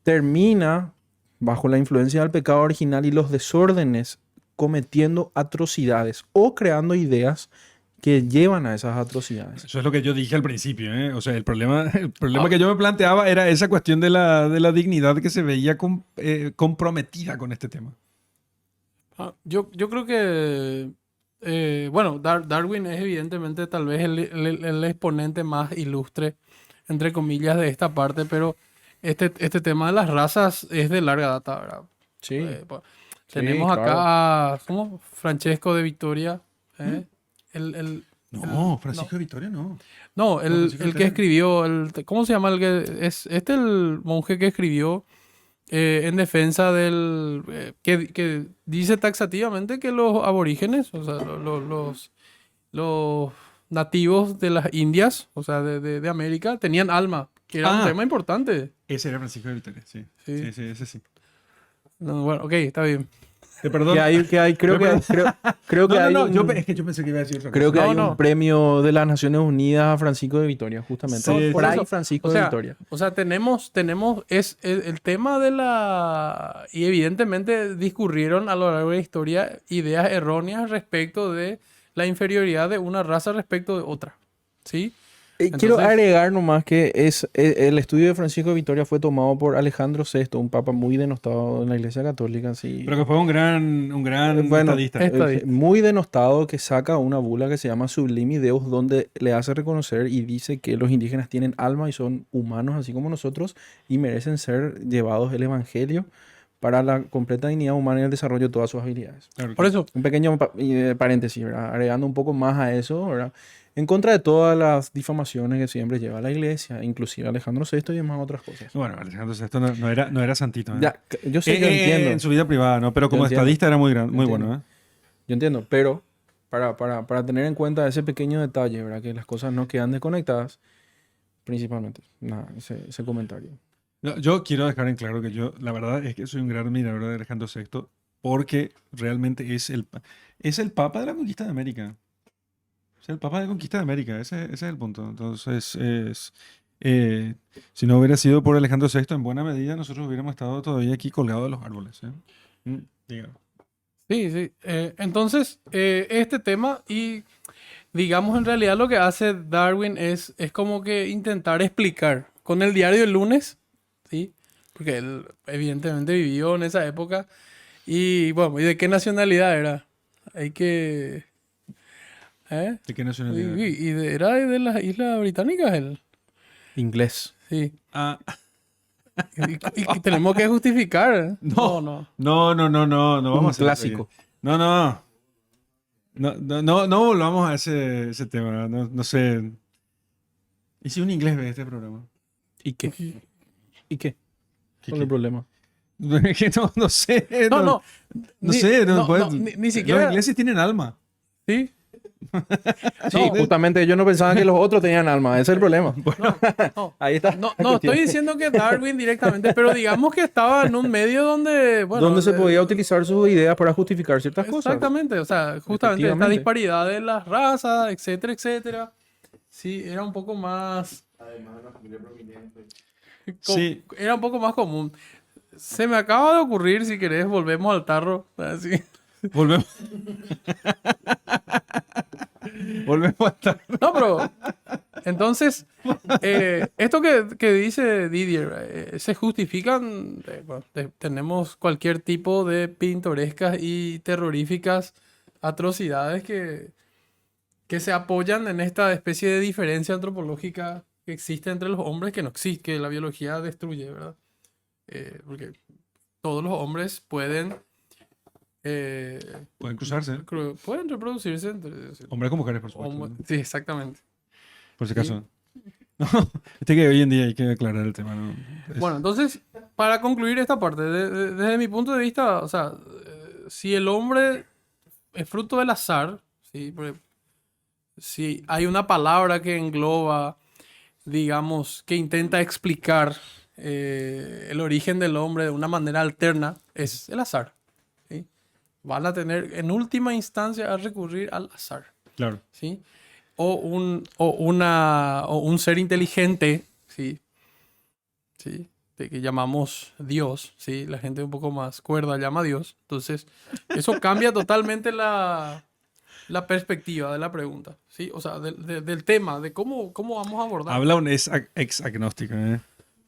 termina bajo la influencia del pecado original y los desórdenes, cometiendo atrocidades o creando ideas que llevan a esas atrocidades. Eso es lo que yo dije al principio, ¿eh? O sea, el problema que yo me planteaba era esa cuestión de la dignidad que se veía comprometida con este tema. Yo creo que, bueno, Darwin es evidentemente tal vez el exponente más ilustre, entre comillas, de esta parte, pero este tema de las razas es de larga data, ¿verdad? Sí, Tenemos claro. acá a ¿cómo? Francesco de Vitoria. ¿Eh? Francisco de Vitoria no. No, Francisco el de que Vitoria. escribió, ¿cómo se llama el que es? El monje que escribió en defensa que dice taxativamente que los aborígenes, o sea, los nativos de las Indias, o sea, de América, tenían alma. que era un Ah. tema importante. Ese era Francisco de Vitoria, sí. Sí. Sí, sí, ese sí. No, bueno, ok, está bien. Te perdono. Creo que No, hay no, un, es que yo pensé que iba a decir otra creo que cosa. No, hay un no. premio de las Naciones Unidas a Francisco de Vitoria, justamente. Sí, Por sí. ahí Eso, Francisco o de sea, Vitoria. O sea, tenemos el tema de la... Y evidentemente discurrieron a lo largo de la historia ideas erróneas respecto de la inferioridad de una raza respecto de otra. ¿Sí? Quiero Entonces- agregar nomás que el estudio de Francisco de Vitoria fue tomado por Alejandro VI, un papa muy denostado en la Iglesia Católica. Sí. Pero que fue un gran Bueno, estadista. Estadista. muy denostado, que saca una bula que se llama Sublimi Deus, donde le hace reconocer y dice que los indígenas tienen alma y son humanos así como nosotros y merecen ser llevados el evangelio para la completa dignidad humana y el desarrollo de todas sus habilidades. Claro, Por eso, Un pequeño paréntesis, ¿verdad? Agregando un poco más a eso, ¿verdad? En contra de todas las difamaciones que siempre lleva la iglesia, inclusive Alejandro VI y demás otras cosas. bueno, Alejandro VI no era santito. ¿eh? Ya, yo sé, yo entiendo. En su vida privada, ¿no? Pero como entiendo. estadista era muy Entiendo. bueno, ¿eh? Yo entiendo, pero para tener en cuenta ese pequeño detalle, ¿verdad? Que las cosas no quedan desconectadas, principalmente, nada, ese comentario. No, yo quiero dejar en claro que yo, la verdad es que soy un gran admirador de Alejandro VI porque realmente es el Papa de la conquista de América. Es el Papa de la conquista de América, ese es el punto. Entonces, si no hubiera sido por Alejandro VI, en buena medida nosotros hubiéramos estado todavía aquí colgados de los árboles. Diga. sí, sí. Entonces, este tema y digamos en realidad lo que hace Darwin es como que intentar explicar con el diario del lunes, ¿sí? Porque él evidentemente vivió en esa época y bueno, ¿y de qué nacionalidad era? Hay que... ¿eh? ¿De qué nacionalidad? Era de las Islas Británicas él. Inglés. Sí. Ah, Y tenemos que justificar. ¿eh? No. No. no vamos Un a hacer eso clásico. ya. No volvamos a ese tema. No sé. ¿Y si un inglés ve este programa? ¿Y qué? ¿Y qué? ¿Qué, ¿Cuál es el problema? Que no sé. No. No sé. Ni siquiera. Los ingleses tienen alma. Sí. Sí, No. justamente ellos no pensaban que los otros tenían alma, ese es el problema. No. Ahí está. No estoy diciendo que Darwin directamente, pero digamos que estaba en un medio donde, bueno, donde se podía utilizar sus ideas para justificar ciertas cosas. exactamente, o sea, justamente esta Efectivamente. disparidad de las razas, etcétera, etcétera. Sí, era un poco más. Sí. Era un poco más común. Se me acaba de ocurrir, si querés, volvemos al tarro. Así. Volvemos. Volvemos a estar. No, pero entonces, esto que dice Didier, se justifican, bueno, tenemos cualquier tipo de pintorescas y terroríficas atrocidades que se apoyan en esta especie de diferencia antropológica que existe entre los hombres, que no existe, que la biología destruye, ¿verdad? Porque todos los hombres pueden... Pueden cruzarse. pueden reproducirse entre... Hombres con mujeres, por supuesto. Hombres- ¿no? Sí, exactamente. Por si acaso. No, que hoy en día hay que aclarar el tema, ¿no? Bueno, entonces, para concluir esta parte, desde mi punto de vista, o sea, si el hombre es fruto del azar, ¿sí? Porque si hay una palabra que engloba, digamos, que intenta explicar el origen del hombre de una manera alterna, es el azar. ¿Sí? Van a tener, en última instancia, a recurrir al azar. Claro. ¿Sí? O un ser inteligente, ¿sí? ¿Sí? De que llamamos Dios, ¿sí? La gente un poco más cuerda llama a Dios. Entonces, eso cambia totalmente la perspectiva de la pregunta, ¿sí? O sea, del tema, de cómo vamos a abordar. Habla un ex agnóstico, ¿eh?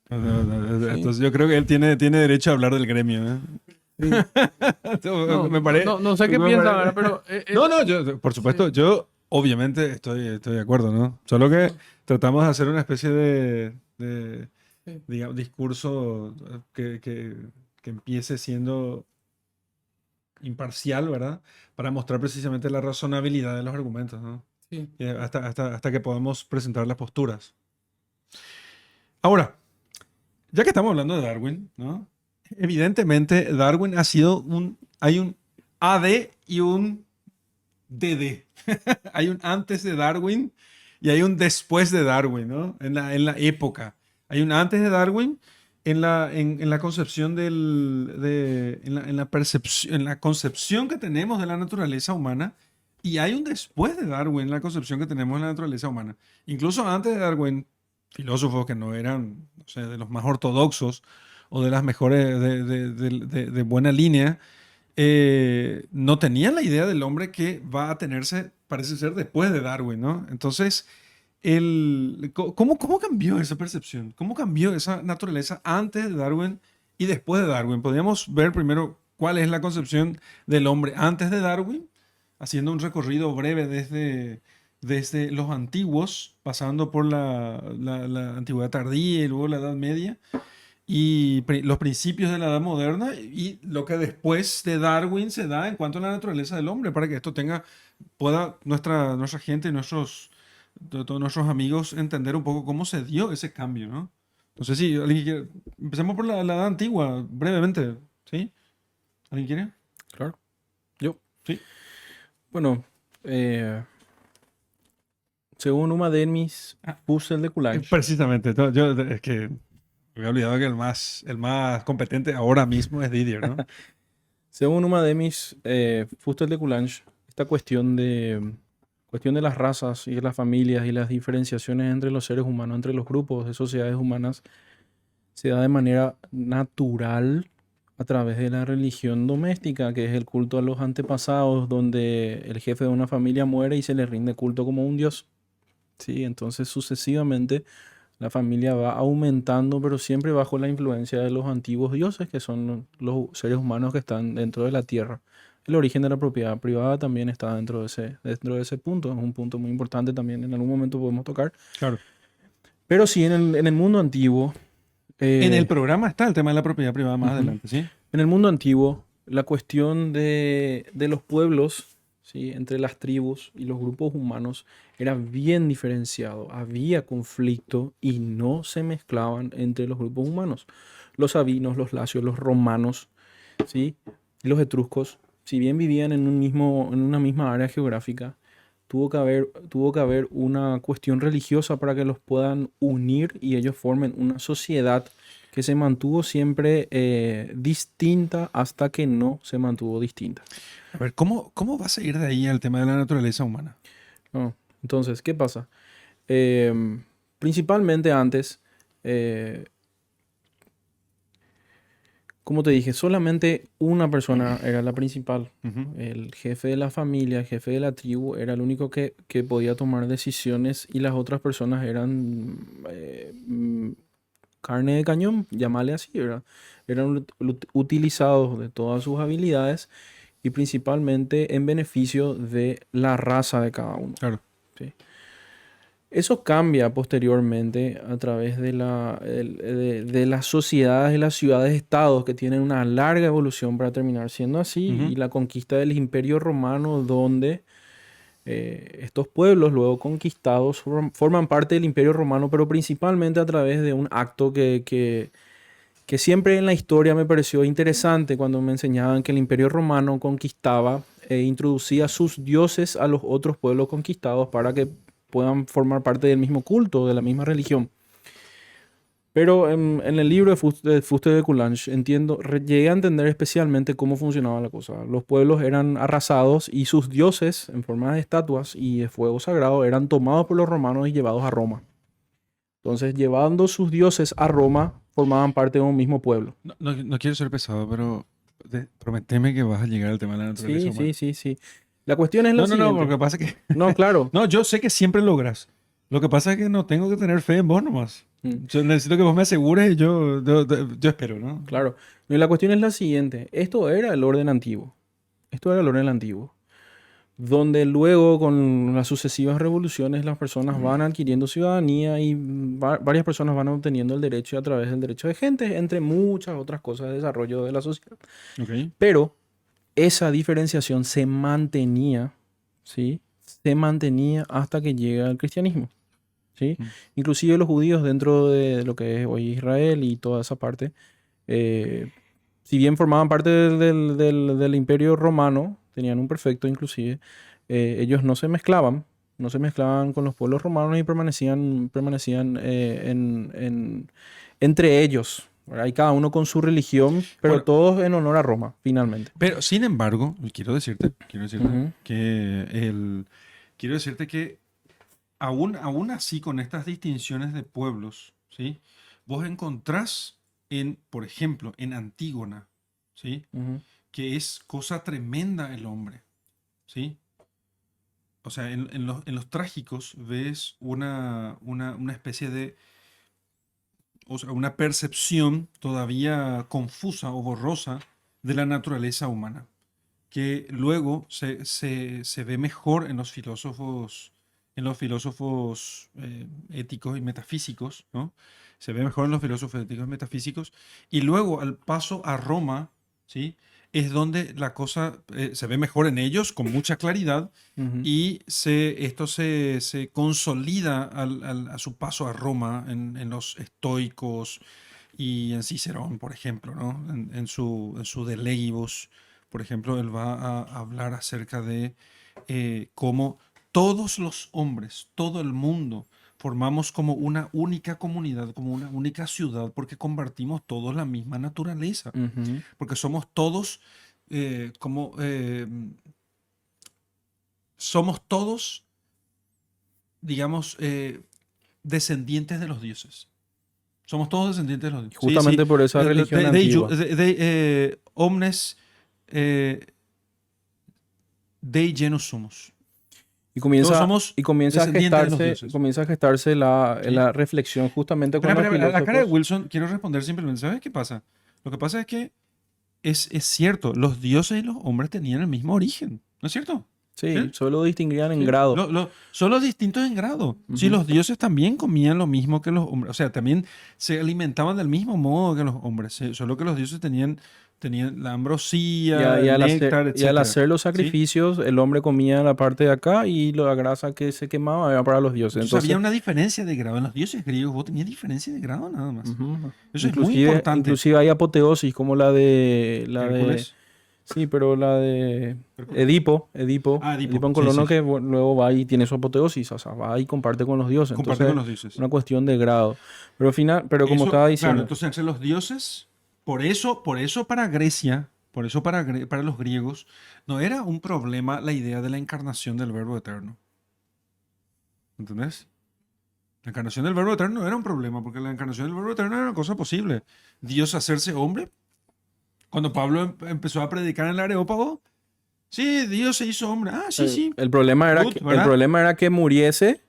Sí. Entonces yo creo que él tiene derecho a hablar del gremio, ¿eh? No, Me parece. no sé qué me piensa, parece- ¿verdad? Pero No, yo, por supuesto, yo obviamente estoy de acuerdo, ¿no? Solo que tratamos de hacer una especie de Sí. digamos, discurso que empiece siendo imparcial, ¿verdad? Para mostrar precisamente la razonabilidad de los argumentos, ¿no? sí. Y hasta que podamos presentar las posturas. Ahora, ya que estamos hablando de Darwin, ¿no? Evidentemente, Darwin hay un AD y un DD. Hay un antes de Darwin y hay un después de Darwin, ¿no? En la época. Hay un antes de Darwin en la concepción en la percepción, en la concepción que tenemos de la naturaleza humana, y hay un después de Darwin en la concepción que tenemos de la naturaleza humana. Incluso antes de Darwin, filósofos que no eran, no sé, de los más ortodoxos o de las mejores de buena línea, no tenían la idea del hombre que va a tenerse, parece ser, después de Darwin, ¿no? Entonces, ¿cómo cambió esa percepción? ¿Cómo cambió esa naturaleza antes de Darwin y después de Darwin? Podríamos ver primero cuál es la concepción del hombre antes de Darwin, haciendo un recorrido breve desde los antiguos, pasando por la antigüedad tardía y luego la Edad Media y los principios de la edad moderna y lo que después de Darwin se da en cuanto a la naturaleza del hombre, para que esto pueda nuestra gente y todos nuestros amigos entender un poco cómo se dio ese cambio, ¿no? Entonces, sí, empecemos por la edad antigua, brevemente, ¿sí? ¿Alguien quiere? Claro. Yo. Sí. Bueno, según Uma Denmis, Puzzle de Coulanges. Precisamente, yo es que me he olvidado que el más competente ahora mismo es Didier, ¿no? Según Uma Denmis, Puzzle de Coulanges, esta cuestión de las razas y las familias y las diferenciaciones entre los seres humanos, entre los grupos de sociedades humanas, se da de manera natural a través de la religión doméstica, que es el culto a los antepasados, donde el jefe de una familia muere y se le rinde culto como un dios. Sí, entonces sucesivamente la familia va aumentando, pero siempre bajo la influencia de los antiguos dioses, que son los seres humanos que están dentro de la tierra. El origen de la propiedad privada también está dentro de ese punto. Es un punto muy importante también. En algún momento podemos tocar. Claro. Pero sí, en el mundo antiguo... en el programa está el tema de la propiedad privada más adelante, ¿sí? En el mundo antiguo, la cuestión de los pueblos, ¿sí?, entre las tribus y los grupos humanos era bien diferenciado. Había conflicto y no se mezclaban entre los grupos humanos. Los sabinos, los lacios, los romanos, ¿sí?, y los etruscos, si bien vivían en una misma área geográfica, tuvo que haber una cuestión religiosa para que los puedan unir y ellos formen una sociedad que se mantuvo siempre distinta hasta que no se mantuvo distinta. A ver, ¿cómo vas a ir de ahí al tema de la naturaleza humana? No. Entonces, ¿qué pasa? Principalmente antes, como te dije, solamente una persona era la principal. El jefe de la familia, el jefe de la tribu, era el único que podía tomar decisiones y las otras personas eran carne de cañón, llamarle así, ¿verdad? Eran utilizados de todas sus habilidades y principalmente en beneficio de la raza de cada uno. Claro. ¿Sí? Eso cambia posteriormente a través de las sociedades, de las ciudades-estados que tienen una larga evolución para terminar siendo así, y la conquista del Imperio Romano, donde estos pueblos luego conquistados forman parte del Imperio Romano, pero principalmente a través de un acto que siempre en la historia me pareció interesante cuando me enseñaban que el Imperio Romano conquistaba e introducía sus dioses a los otros pueblos conquistados para que puedan formar parte del mismo culto, de la misma religión. Pero en el libro de Fuste de Coulanges llegué a entender especialmente cómo funcionaba la cosa. Los pueblos eran arrasados y sus dioses, en forma de estatuas y de fuego sagrado, eran tomados por los romanos y llevados a Roma. Entonces, llevando sus dioses a Roma, formaban parte de un mismo pueblo. No quiero ser pesado, pero prometeme que vas a llegar al tema de la naturaleza humana. Sí. La cuestión es la siguiente. No, lo que pasa es que... No, claro. No, yo sé que siempre logras. Lo que pasa es que no tengo que tener fe en vos nomás. Yo necesito que vos me asegures y yo espero, ¿no? Claro. Y la cuestión es la siguiente. Esto era el orden antiguo. Donde luego con las sucesivas revoluciones las personas van adquiriendo ciudadanía y varias personas van obteniendo el derecho a través del derecho de gente, entre muchas otras cosas de desarrollo de la sociedad. Okay. Pero esa diferenciación se mantenía, ¿sí? Se mantenía hasta que llega el cristianismo, ¿sí? Inclusive los judíos dentro de lo que es hoy Israel y toda esa parte, si bien formaban parte del Imperio Romano, tenían un prefecto inclusive, ellos no se mezclaban, no se mezclaban con los pueblos romanos y permanecían entre ellos, ¿verdad? Y cada uno con su religión, pero Bueno, todos en honor a Roma, finalmente. pero sin embargo, quiero decirte Ujú, quiero decirte que aún así, con estas distinciones de pueblos, ¿sí? Vos encontrás por ejemplo, en Antígona, ¿sí? ujú, Que es cosa tremenda el hombre, ¿sí? O sea, en los trágicos ves una especie de, o sea, una percepción todavía confusa o borrosa de la naturaleza humana, que luego se ve mejor en los filósofos éticos y metafísicos, ¿no? Se ve mejor en los filósofos éticos y metafísicos, y luego al paso a Roma, ¿sí? Es donde la cosa se ve mejor en ellos con mucha claridad ujú. y esto se consolida a su paso a Roma en los estoicos y en Cicerón, por ejemplo, ¿no? En su De Legibus, por ejemplo, él va a hablar acerca de cómo todos los hombres, todo el mundo, formamos como una única comunidad, como una única ciudad, porque compartimos todos la misma naturaleza, Ujú. porque somos todos, digamos, descendientes de los dioses. Somos todos descendientes de los Y dioses. Sí, sí. justamente por esa religión antigua. Omnes eh, Dei genus sumus. Y Todos comienza, somos y comienza a descendientes de los gestarse, dioses. comienza a gestarse la, ¿Sí? la reflexión justamente con Espera, los espera, a la cara de filósofos. Wilson quiero responder simplemente. ¿Sabes qué pasa? Lo que pasa es que es cierto, los dioses y los hombres tenían el mismo origen. ¿No es cierto? Sí, ¿Sí? solo distinguían en Sí. grado. Son los distintos en grado. Sí, Ujú. los dioses también comían lo mismo que los hombres. O sea, también se alimentaban del mismo modo que los hombres. Sí, solo que los dioses tenían la Y, a- ambrosía, y el al hacer, néctar, y al etcétera. hacer los ¿Sí? sacrificios, el hombre comía la parte de acá y la grasa que se quemaba era para los dioses. Entonces había Entonces, una diferencia de grado. En los dioses griegos vos tenías diferencia de grado nada más. ujú. Eso es muy Inclusive, importante. inclusive hay apoteosis como la de, Hércules. sí, pero la de Hércules. Edipo Edipo. en Sí, sí, Colono sí. que luego va y tiene su apoteosis, o sea, va y comparte con los dioses. Comparte con Entonces, los dioses. una cuestión de grado. Pero como Eso, estaba claro, diciendo, entonces entre los dioses, por eso para Grecia, por eso para los griegos, no era un problema la idea de la encarnación del Verbo Eterno. ¿Entendés? La encarnación del Verbo Eterno no era un problema, porque la encarnación del Verbo Eterno era una cosa posible. Dios hacerse hombre. Cuando Pablo empezó a predicar en el Areópago, sí, Dios se hizo hombre. Ah, sí, el, sí. el problema era Good, que, el ¿verdad? problema era que muriese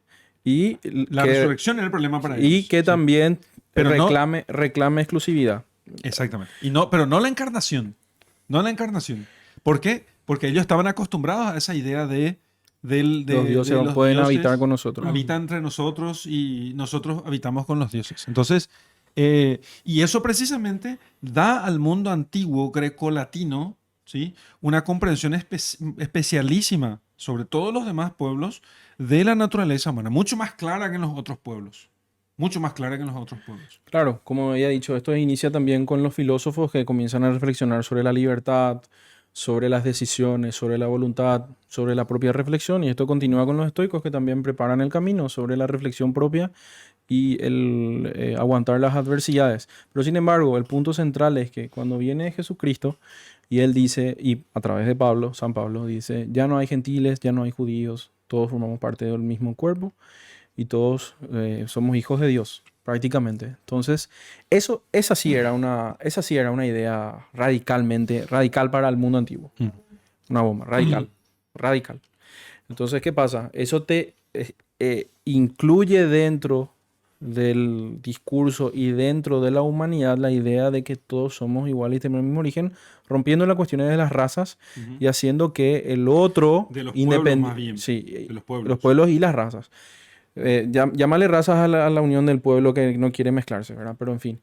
y La resurrección era el problema para y ellos. que Sí. también Pero no, reclame exclusividad. exactamente. Pero no la encarnación. No la encarnación. ¿Por qué? Porque ellos estaban acostumbrados a esa idea Los dioses de los pueden habitar dioses con nosotros. habitan entre nosotros y nosotros habitamos con los dioses. Entonces, y eso precisamente da al mundo antiguo grecolatino, ¿sí? Una comprensión especialísima sobre todos los demás pueblos de la naturaleza humana, mucho más clara que en los otros pueblos. Mucho más clara que en los otros pueblos. Claro, como había dicho, esto inicia también con los filósofos que comienzan a reflexionar sobre la libertad, sobre las decisiones, sobre la voluntad, sobre la propia reflexión, y esto continúa con los estoicos que también preparan el camino sobre la reflexión propia y el aguantar las adversidades. Pero sin embargo, el punto central es que cuando viene Jesucristo y él dice, y a través de Pablo, San Pablo dice, ya no hay gentiles, ya no hay judíos, todos formamos parte del mismo cuerpo y todos somos hijos de Dios, prácticamente. Entonces, esa sí era una idea radical para el mundo antiguo. Mm. Una bomba, radical. Entonces, ¿qué pasa? Eso te incluye dentro del discurso y dentro de la humanidad la idea de que todos somos iguales y tenemos el mismo origen, rompiendo las cuestiones de las razas Ujú. y haciendo que el otro, De los pueblos más bien. sí, De los los pueblos. pueblos y las razas. Llámale razas a la unión del pueblo que no quiere mezclarse, ¿verdad? Pero en fin,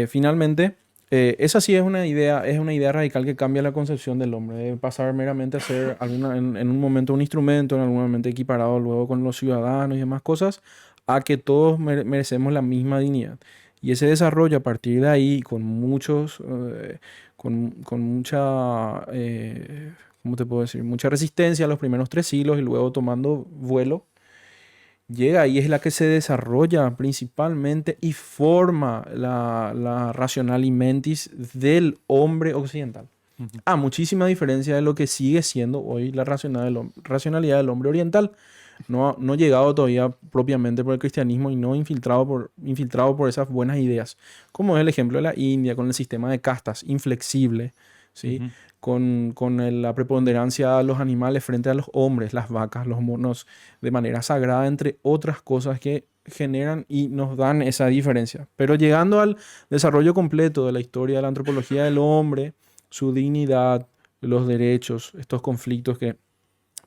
finalmente, esa sí es una idea radical que cambia la concepción del hombre, de pasar meramente a ser en un momento un instrumento, en algún momento equiparado luego con los ciudadanos y demás cosas, a que todos merecemos la misma dignidad. Y ese desarrollo a partir de ahí, con mucha, ¿cómo te puedo decir? Mucha resistencia a los primeros 3 siglos y luego tomando vuelo llega y es la que se desarrolla principalmente y forma la rationality mentis del hombre occidental. A muchísima diferencia de lo que sigue siendo hoy la racionalidad del hombre oriental. No llegado todavía propiamente por el cristianismo y no infiltrado por esas buenas ideas. Como es el ejemplo de la India, con el sistema de castas inflexible, ¿sí? Ujú. Con la preponderancia de los animales frente a los hombres, las vacas, los monos, de manera sagrada, entre otras cosas que generan y nos dan esa diferencia. Pero llegando al desarrollo completo de la historia de la antropología del hombre, su dignidad, los derechos, estos conflictos que,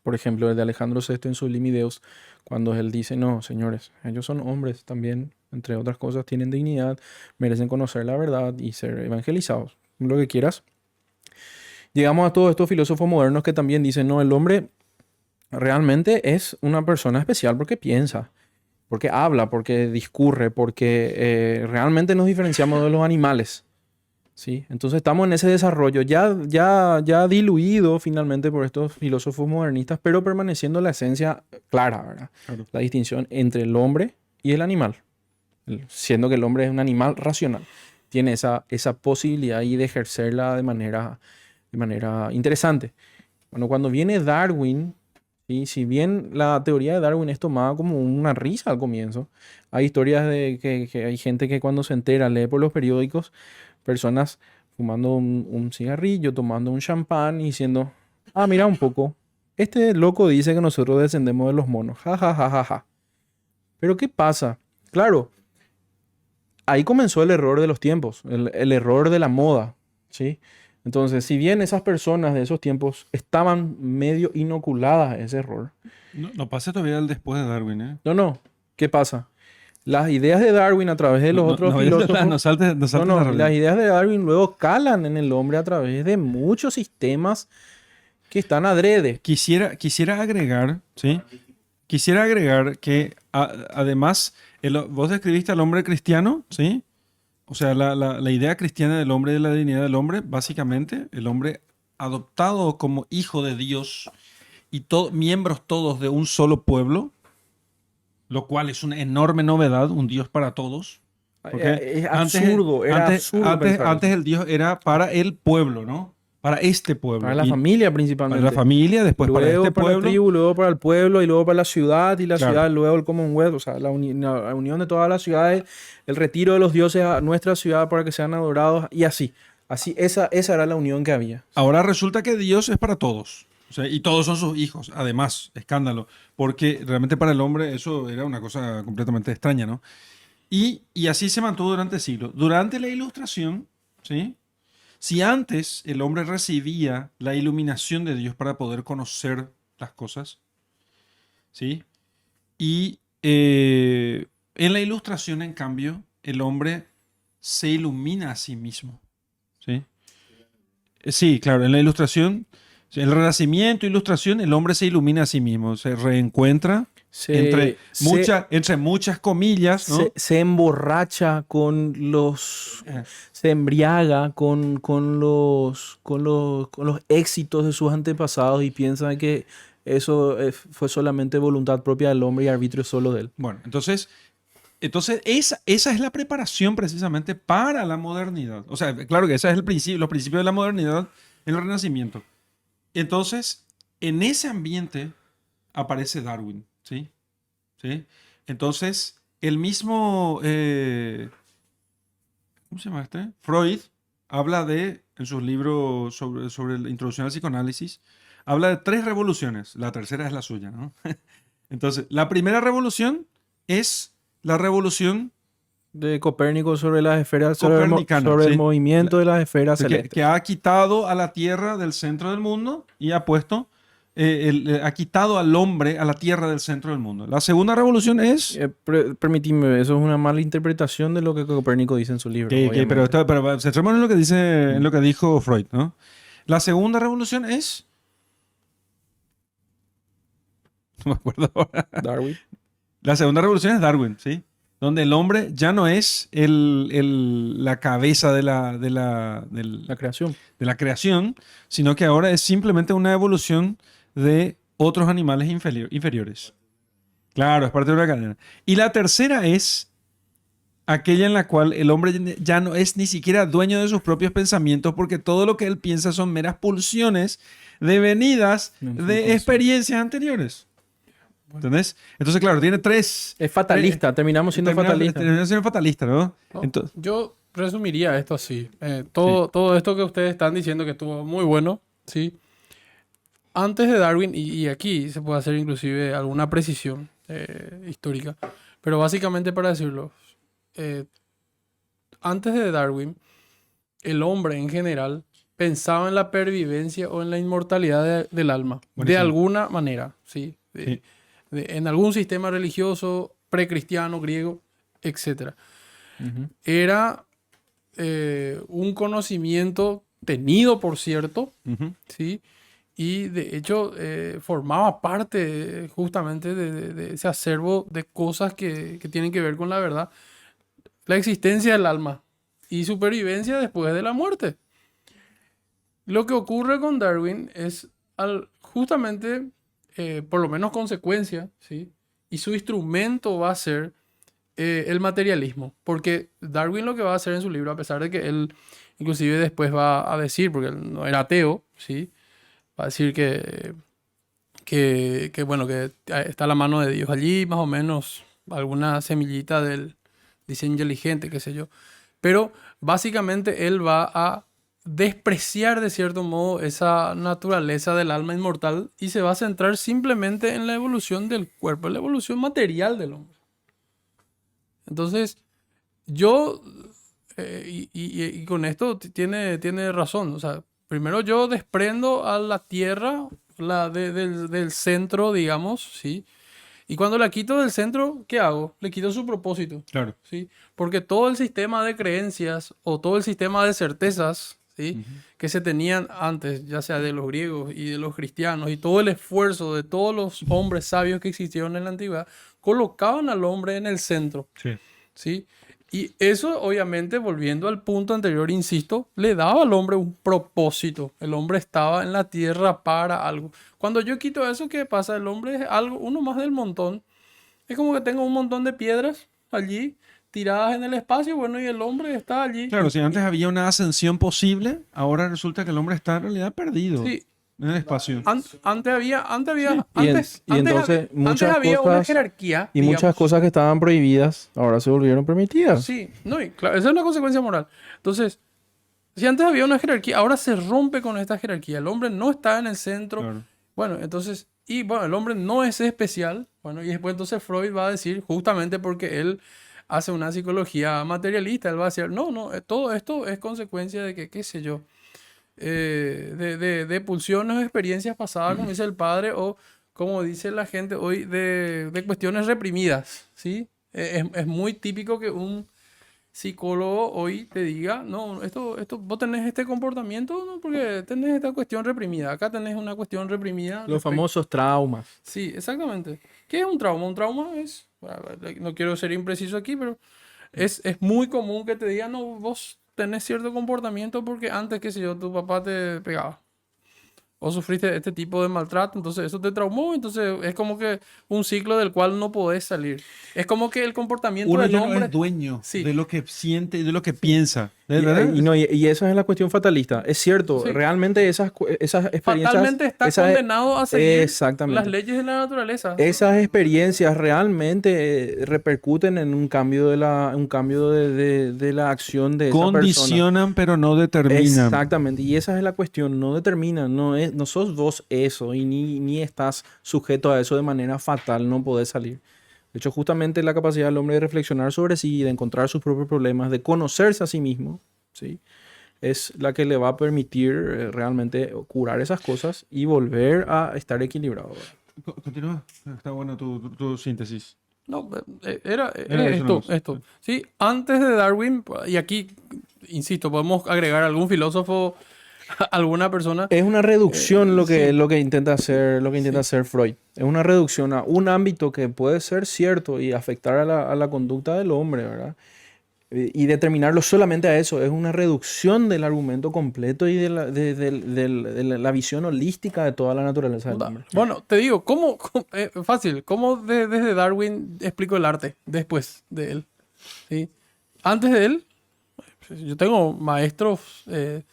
por ejemplo, el de Alejandro VI en Sublime Deus, cuando él dice, no, señores, ellos son hombres también, entre otras cosas, tienen dignidad, merecen conocer la verdad y ser evangelizados, lo que quieras. Llegamos a todos estos filósofos modernos que también dicen, no, el hombre realmente es una persona especial porque piensa, porque habla, porque discurre, porque realmente nos diferenciamos de los animales. ¿Sí? Entonces estamos en ese desarrollo ya diluido finalmente por estos filósofos modernistas, pero permaneciendo la esencia clara, ¿verdad? Claro. La distinción entre el hombre y el animal, siendo que el hombre es un animal racional. Tiene esa posibilidad y de ejercerla de manera interesante. Bueno, cuando viene Darwin, ¿sí? Si bien la teoría de Darwin es tomada como una risa al comienzo, hay historias de que hay gente que cuando se entera, lee por los periódicos, personas fumando un cigarrillo, tomando un champán y diciendo, ah, mira un poco, este loco dice que nosotros descendemos de los monos, ja, ja, ja, ja, ja. Pero ¿qué pasa? Claro, ahí comenzó el error de los tiempos, el error de la moda, ¿sí? Entonces, si bien esas personas de esos tiempos estaban medio inoculadas a ese error, No pasa todavía el después de Darwin, ¿eh? no, ¿qué pasa? Las ideas de Darwin a través de los otros filósofos... No saltes de No, Darwin. las ideas de Darwin luego calan en el hombre a través de muchos sistemas que están adrede. Quisiera agregar, ¿sí? Quisiera agregar que además, vos describiste al hombre cristiano, ¿sí? O sea, la idea cristiana del hombre y de la dignidad del hombre, básicamente, el hombre adoptado como hijo de Dios y miembros todos de un solo pueblo, lo cual es una enorme novedad, un Dios para todos. Porque Es absurdo, era absurdo pensar antes eso. el Dios era para el pueblo, ¿no? Para este pueblo. Para la Y familia para principalmente. la familia, después para Luego este para la pueblo. tribu, luego para el pueblo y luego para la ciudad y la Claro. ciudad, luego el Commonwealth, o sea, la unión de todas las ciudades, el retiro de los dioses a nuestra ciudad para que sean adorados y así. Así, esa era la unión que había. Ahora resulta que Dios es para todos. O sea, y todos son sus hijos. Además, escándalo. Porque realmente para el hombre eso era una cosa completamente extraña, ¿no? Y así se mantuvo durante siglos. Durante la Ilustración, ¿sí? Si antes el hombre recibía la iluminación de Dios para poder conocer las cosas, ¿sí? Y en la Ilustración, en cambio, el hombre se ilumina a sí mismo, ¿sí? Sí, claro, en la Ilustración, el Renacimiento, Ilustración, el hombre se ilumina a sí mismo, se reencuentra entre muchas comillas, ¿no? Se emborracha se embriaga con los éxitos de sus antepasados y piensa que eso fue solamente voluntad propia del hombre y arbitrio solo de él. Bueno, entonces esa es la preparación precisamente para la modernidad. O sea, claro que ese es los principios de la modernidad en el Renacimiento. Entonces, en ese ambiente aparece Darwin, ¿sí? ¿Sí? Entonces, el mismo, ¿cómo se llama este? Freud habla en sus libros sobre la introducción al psicoanálisis, habla de 3 revoluciones. La tercera es la suya, ¿no? Entonces, la primera revolución es la revolución De Copérnico sobre las esferas, sobre copernicana, el ¿sí? movimiento de las esferas que, celestes. que ha quitado a la Tierra del centro del mundo y ha puesto, ha quitado al hombre a la Tierra del centro del mundo. La segunda revolución es... Permitidme, eso es una mala interpretación de lo que Copérnico dice en su libro. Obviamente. pero centrémonos en lo que dice, en lo que dijo Freud, ¿no? La segunda revolución es... No me acuerdo ahora. Darwin. La segunda revolución es Darwin, ¿sí? Donde el hombre ya no es la cabeza de La creación. de la creación, sino que ahora es simplemente una evolución de otros animales inferiores. Claro, es parte de una cadena. Y la tercera es aquella en la cual el hombre ya no es ni siquiera dueño de sus propios pensamientos porque todo lo que él piensa son meras pulsiones devenidas de experiencias anteriores. ¿Entendés? Entonces, claro, tiene tres. Es fatalista, terminamos siendo fatalistas. Termina siendo fatalista, ¿no? No, Entonces, yo resumiría esto así. Todo esto que ustedes están diciendo que estuvo muy bueno, ¿sí? Antes de Darwin, y aquí se puede hacer inclusive alguna precisión histórica, pero básicamente para decirlo, antes de Darwin, el hombre en general pensaba en la pervivencia o en la inmortalidad del alma, de Buenísimo. alguna manera, ¿sí? Sí. En algún sistema religioso, precristiano, griego, etc. Ujú. Era un conocimiento tenido, por cierto, ujú. ¿sí? Y de hecho formaba parte justamente de ese acervo de cosas que tienen que ver con la verdad. La existencia del alma y supervivencia después de la muerte. Lo que ocurre con Darwin es justamente, por lo menos consecuencia, ¿sí? Y su instrumento va a ser el materialismo. Porque Darwin lo que va a hacer en su libro, a pesar de que él inclusive después va a decir, porque él no era ateo, ¿sí? Va a decir bueno, que está la mano de Dios allí, más o menos alguna semillita del diseño inteligente, qué sé yo. Pero básicamente él va a despreciar de cierto modo esa naturaleza del alma inmortal y se va a centrar simplemente en la evolución del cuerpo, en la evolución material del hombre. Entonces, yo, y con esto tiene razón, o sea, primero yo desprendo a la Tierra del centro, digamos, ¿sí? Y cuando la quito del centro, ¿qué hago? Le quito su propósito, Claro. ¿sí? Porque todo el sistema de creencias o todo el sistema de certezas, ¿sí? Que se tenían antes, ya sea de los griegos y de los cristianos, y todo el esfuerzo de todos los hombres sabios que existieron en la antigüedad, colocaban al hombre en el centro, Sí. ¿sí? Y eso, obviamente, volviendo al punto anterior, insisto, le daba al hombre un propósito. El hombre estaba en la tierra para algo. Cuando yo quito eso, ¿qué pasa? El hombre es algo, uno más del montón. Es como que tengo un montón de piedras allí, tiradas en el espacio, bueno, y el hombre está allí. Claro, si antes había una ascensión posible, ahora resulta que el hombre está en realidad perdido Sí, en el espacio. antes había, Y entonces muchas había una cosas jerarquía, y muchas digamos. cosas que estaban prohibidas ahora se volvieron permitidas. Sí, no, y claro, esa es una consecuencia moral. Entonces, si antes había una jerarquía, ahora se rompe con esta jerarquía. El hombre no está en el centro. Claro. Bueno, entonces, y bueno, el hombre no es especial. Bueno, y después entonces Freud va a decir, justamente porque él hace una psicología materialista, él va a decir, no, todo esto es consecuencia de que, qué sé yo, de pulsiones o experiencias pasadas, como dice el padre, o como dice la gente hoy, de cuestiones reprimidas, ¿sí? Es muy típico que un psicólogo hoy te diga, no, vos tenés este comportamiento, no, porque tenés esta cuestión reprimida. Acá tenés una cuestión reprimida. Los famosos traumas. Sí, exactamente. ¿Qué es un trauma? Un trauma es, no quiero ser impreciso aquí, pero es muy común que te digan, no, vos tenés cierto comportamiento porque antes, qué sé yo, tu papá te pegaba. O sufriste este tipo de maltrato, entonces eso te traumó, entonces es como que un ciclo del cual no podés salir. Es como que el comportamiento Uno del ya no hombre... es dueño Sí. de lo que siente y de lo que piensa. Y, ¿Verdad? y esa es la cuestión fatalista. Es cierto, Sí. realmente esas experiencias... Fatalmente está condenado a seguir Exactamente. las leyes de la naturaleza. Esas experiencias realmente repercuten en un cambio de la acción de esa persona. Condicionan, pero no determinan. Exactamente, y esa es la cuestión, no determinan, no sos vos eso y ni estás sujeto a eso de manera fatal, no podés salir. De hecho, justamente la capacidad del hombre de reflexionar sobre sí, de encontrar sus propios problemas, de conocerse a sí mismo, ¿sí? Es la que le va a permitir realmente curar esas cosas y volver a estar equilibrado. Continúa. Está buena tu síntesis. No, era eso nomás. esto. Sí, antes de Darwin, y aquí, insisto, podemos agregar algún filósofo, alguna persona. Es una reducción lo sí. que intenta hacer Freud. Es una reducción a un ámbito que puede ser cierto y afectar a la conducta del hombre, ¿verdad? y determinarlo solamente a eso es una reducción del argumento completo y de la visión holística de toda la naturaleza del hombre. Bueno, te digo, fácil, ¿cómo desde Darwin explico el arte después de él? ¿Sí? Antes de él, yo tengo maestros de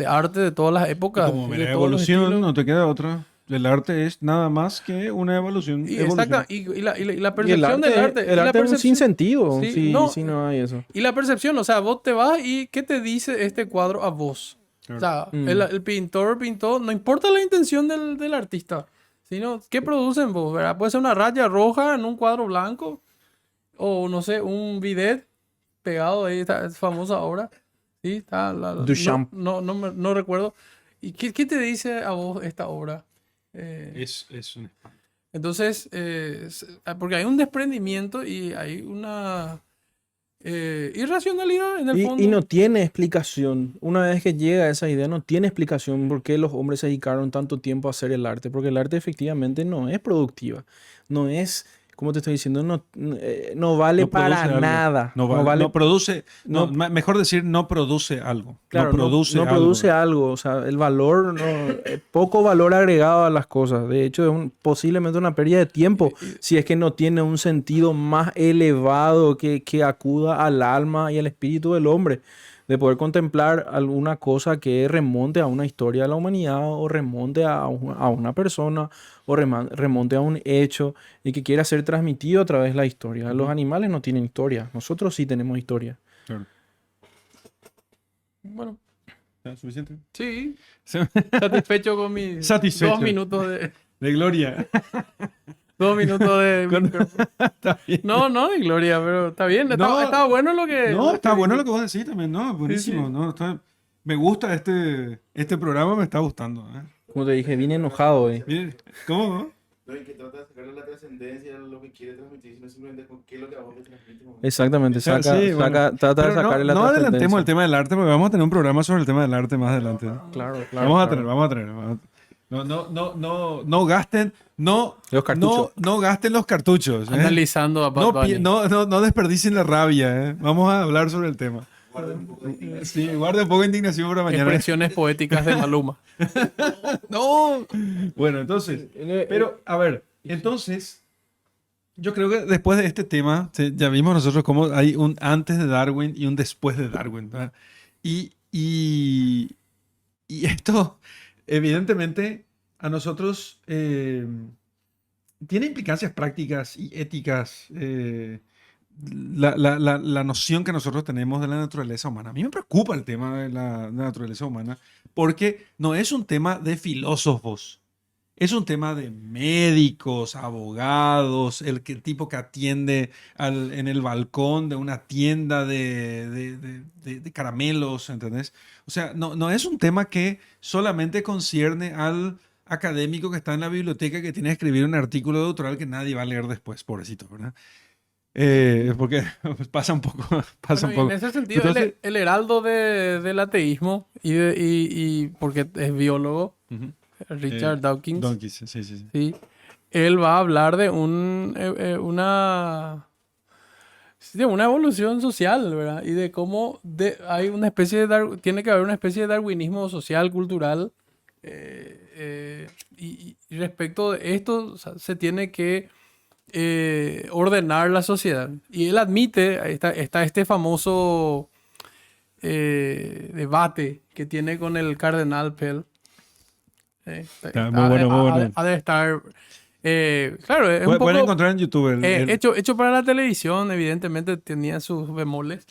arte de todas las épocas. Como de mera todos los evolución, estilos. no te queda otra. El arte es nada más que una evolución. Y, evolución. exacta, y la Y el percepción del arte. el y la arte es un percepción- sinsentido Sí, si, no, si no hay eso. y la percepción, o sea, vos te vas y ¿qué te dice este cuadro a vos? O sea, el pintor pintó, no importa la intención del artista, sino ¿qué producen vos? ¿Verdad? Puede ser una raya roja en un cuadro blanco o no sé, un bidet pegado ahí, es famosa obra. Sí, está, Duchamp. no recuerdo. ¿Y qué te dice a vos esta obra? Es un... Entonces, porque hay un desprendimiento y hay una irracionalidad en el fondo. Y no tiene explicación. Una vez que llega a esa idea, no tiene explicación por qué los hombres se dedicaron tanto tiempo a hacer el arte. Porque el arte efectivamente no es productiva. No es, como te estoy diciendo, no vale No produce para algo. nada. No, No vale, no produce, no- mejor decir, no produce algo. claro, no produce algo. produce algo. O sea, el valor, poco valor agregado a las cosas. De hecho, es posiblemente una pérdida de tiempo si es que no tiene un sentido más elevado que acuda al alma y al espíritu del hombre. De poder contemplar alguna cosa que remonte a una historia de la humanidad o remonte a una persona o remonte a un hecho y que quiera ser transmitido a través de la historia. Los animales no tienen historia. Nosotros sí tenemos historia. Claro. Bueno, ¿Está suficiente? sí, satisfecho con mis Satisfecho. 2 minutos de... De gloria. 2 minutos de... Está bien. No de gloria, pero está bien. No, Está bueno lo que... No, está bueno lo que que vos decís también, ¿no? Buenísimo, sí. ¿no? Me gusta este programa, me está gustando. ¿Eh? Como te dije, vine enojado hoy. Miren, ¿cómo? No? No, y que trata de sacarle la trascendencia a lo que quiere transmitir, sino simplemente con qué es lo que a vos te transmite. Exactamente, Sí, bueno. trata de Pero sacarle la no adelantemos trascendencia. el tema del arte porque vamos a tener un programa sobre el tema del arte más adelante. Claro, Vamos a claro. tener. No gasten, Los cartuchos. no gasten los cartuchos. ¿eh? Analizando a Bad Bunny. No desperdicien la rabia. ¿eh? Vamos a hablar sobre el tema. Guarden un poco de indignación. Sí, guarda un poco de indignación para mañana. Expresiones poéticas de Maluma. No. Bueno, entonces, pero a ver, entonces, yo creo que después de este tema, ya vimos nosotros cómo hay un antes de Darwin y un después de Darwin, ¿verdad? Y esto, evidentemente, a nosotros tiene implicancias prácticas y éticas. La noción que nosotros tenemos de la naturaleza humana. A mí me preocupa el tema de la naturaleza humana porque no es un tema de filósofos, es un tema de médicos, abogados, el tipo que atiende en el balcón de una tienda de caramelos, ¿entendés? O sea, no es un tema que solamente concierne al académico que está en la biblioteca que tiene que escribir un artículo doctoral que nadie va a leer después, pobrecito, ¿verdad? Porque pasa un poco. Bueno, y en ese sentido, Entonces- el heraldo del ateísmo y porque es biólogo, Ujú. Richard Dawkins, Donkeys, sí, sí, sí. sí, él va a hablar de de una evolución social, ¿verdad? Y de cómo hay una especie tiene que haber una especie de darwinismo social, cultural, y respecto de esto, o sea, se tiene que ordenar la sociedad. Y él admite, está este famoso debate que tiene con el cardenal Pell. Muy bueno, muy bueno. Ha de estar... claro, es un Pueden poco encontrar en YouTube. hecho para la televisión, evidentemente tenía sus bemoles.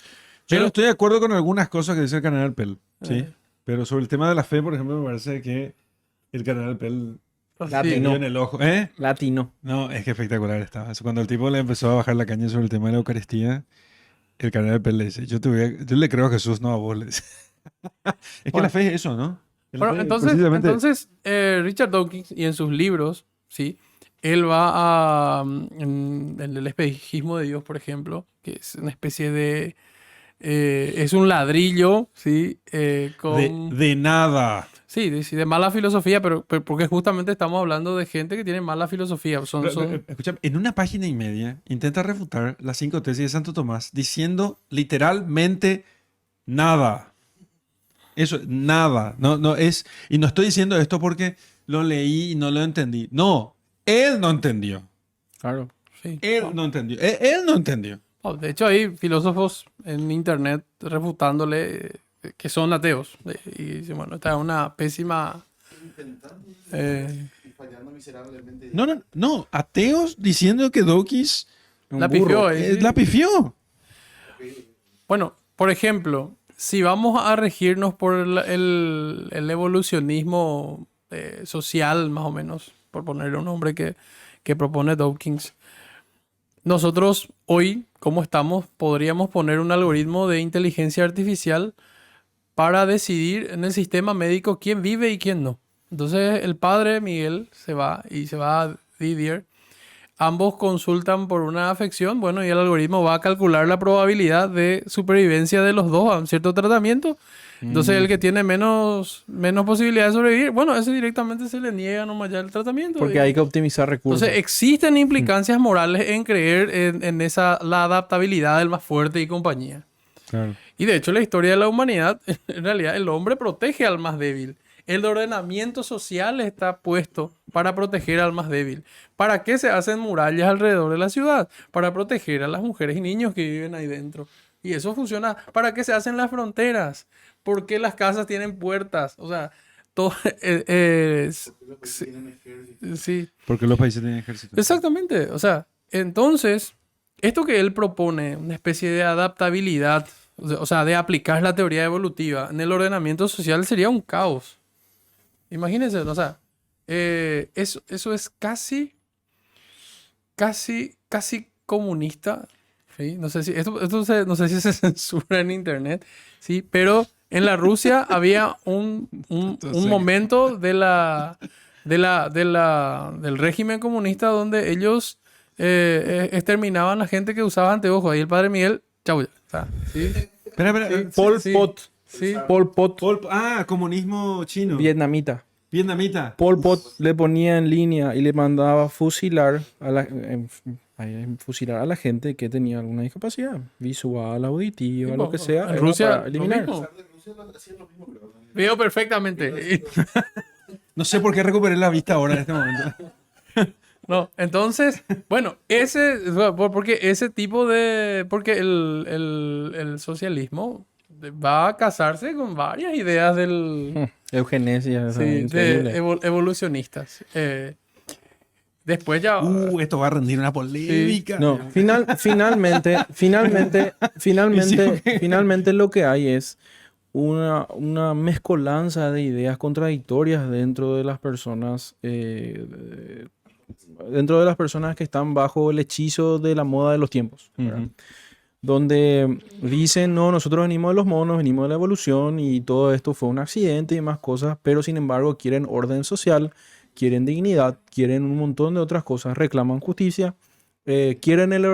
Yo no Pero estoy de acuerdo con algunas cosas que dice el Cardenal Pell, ¿sí? Eh. Pero sobre el tema de la fe, por ejemplo, me parece que el Cardenal Pell La sí, le No. dio en el ojo. ¿Eh? Latino. No, es que espectacular estaba. Cuando el tipo le empezó a bajar la caña sobre el tema de la Eucaristía, el Cardenal Pell le dice, yo le creo a Jesús, no a vos. Le dice. Es que Bueno. la fe es eso, ¿no? La Bueno, fe, entonces, precisamente- Richard Dawkins, y en sus libros, ¿sí? Él va en el espejismo de Dios, por ejemplo, que es una especie Es un ladrillo, ¿sí? De nada. Sí, de mala filosofía, pero porque justamente estamos hablando de gente que tiene mala filosofía. Escúchame, en una página y media intenta refutar las 5 tesis de Santo Tomás diciendo literalmente nada. Eso, nada. No, no es, y no estoy diciendo esto porque lo leí y no lo entendí. No, él no entendió. Claro. Sí. Él no entendió. Él no entendió. De hecho, hay filósofos en internet refutándole que son ateos. Y dicen, bueno, esta es una pésima... Intentando eh, y fallando miserablemente. No, no, no. Ateos diciendo que Dawkins Un la burro. pifió, sí. la pifió. Bueno, por ejemplo, si vamos a regirnos por el evolucionismo social, más o menos, por ponerle un nombre que propone Dawkins, nosotros hoy, como estamos, podríamos poner un algoritmo de inteligencia artificial para decidir en el sistema médico quién vive y quién no. Entonces el padre Miguel se va y se va a Didier. Ambos consultan por una afección, bueno, y el algoritmo va a calcular la probabilidad de supervivencia de los dos a un cierto tratamiento. Entonces el que tiene menos posibilidad de sobrevivir, bueno, ese directamente se le niega nomás ya el tratamiento. Porque hay que optimizar recursos. Entonces existen implicancias morales en creer en la adaptabilidad del más fuerte y compañía. Claro. Y de hecho la historia de la humanidad, en realidad el hombre protege al más débil. El ordenamiento social está puesto para proteger al más débil. ¿Para qué se hacen murallas alrededor de la ciudad? Para proteger a las mujeres y niños que viven ahí dentro. Y eso funciona. ¿Para qué se hacen las fronteras? ¿Por qué las casas tienen puertas? O sea, todo sí. Porque los países tienen ejército. Exactamente. O sea, entonces, esto que él propone, una especie de adaptabilidad, o sea, de aplicar la teoría evolutiva en el ordenamiento social sería un caos. Imagínense, o sea, eso es casi comunista. ¿Sí? No sé si no sé si se censura en internet, sí, pero en la Rusia había un momento del régimen comunista donde ellos exterminaban a la gente que usaba anteojos. Ahí el padre Miguel, chau, ya, o sea, ¿sí? Espera, Pol sí, Pot. sí. Pol Pot. Comunismo chino. Vietnamita. Vietnamita. Pol Pot le ponía en línea y le mandaba fusilar fusilar a la gente que tenía alguna discapacidad visual, auditiva, Sí, lo que sea. en era Rusia, para lo eliminar. mismo. Veo perfectamente. No sé por qué recuperé la vista ahora en este momento. No, entonces, bueno, porque ese tipo porque el socialismo va a casarse con varias ideas Eugenesia, o sea, sí, increíble. evolucionistas. Después ya... Esto va a rendir una polémica. No, finalmente lo que hay es una mezcolanza de ideas contradictorias dentro de las personas, dentro de las personas que están bajo el hechizo de la moda de los tiempos, ¿verdad? Ujú. Donde dicen, no, nosotros venimos de los monos, venimos de la evolución y todo esto fue un accidente y más cosas, pero sin embargo quieren orden social, quieren dignidad, quieren un montón de otras cosas, reclaman justicia, quieren el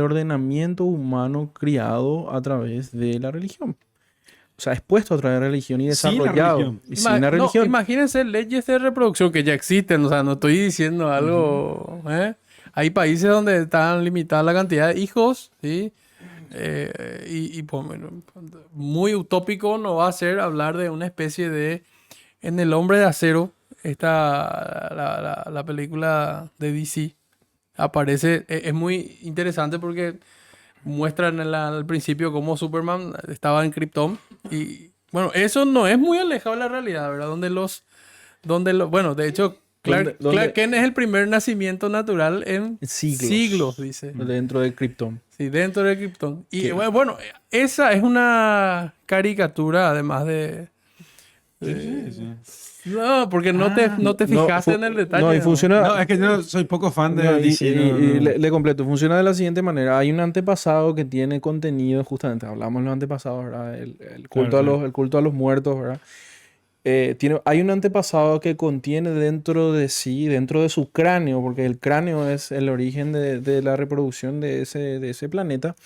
ordenamiento humano criado a través de la religión. O sea, expuesto a través de la religión y Sin la desarrollado. religión. Y sin la religión. Imagínense leyes de reproducción que ya existen, o sea, no estoy diciendo algo... Hay países donde están limitada la cantidad de hijos, ¿sí? Pues, bueno, muy utópico no va a ser hablar de una especie de... En El Hombre de Acero, la película de DC, aparece... Es muy interesante porque muestran al principio cómo Superman estaba en Krypton. Y bueno, eso no es muy alejado de la realidad, ¿verdad? Bueno, de hecho... Clark Kent es el primer nacimiento natural en siglos, dice. Dentro de Krypton. Sí, dentro de Krypton. Y bueno, esa es una caricatura, además de... No, porque no te fijaste en el detalle. No, y funciona... No, es que yo soy poco fan de No, DC. le completo. Funciona de la siguiente manera. Hay un antepasado que tiene contenido, justamente, hablamos de los antepasados, ¿verdad? El culto el culto a los muertos, ¿verdad? Hay un antepasado que contiene dentro de sí, dentro de su cráneo, porque el cráneo es el origen de la reproducción de ese planeta,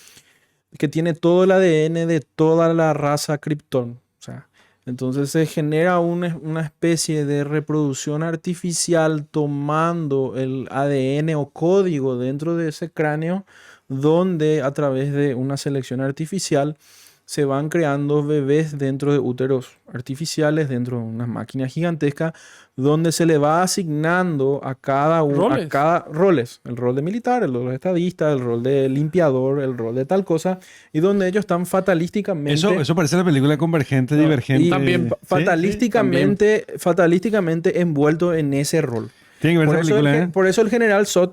que tiene todo el ADN de toda la raza Krypton. O sea, entonces se genera una especie de reproducción artificial tomando el ADN o código dentro de ese cráneo, donde a través de una selección artificial se van creando bebés dentro de úteros artificiales, dentro de una máquina gigantesca, donde se le va asignando a cada uno, Roles. a cada roles, el rol de militar, el rol de estadista, el rol de limpiador, el rol de tal cosa, y donde ellos están fatalísticamente. Eso parece la película Convergente, No, Divergente. y También ¿Sí? fatalísticamente envuelto en ese rol. Tiene que ver Por esa eso, película, ¿eh? por eso el general Zod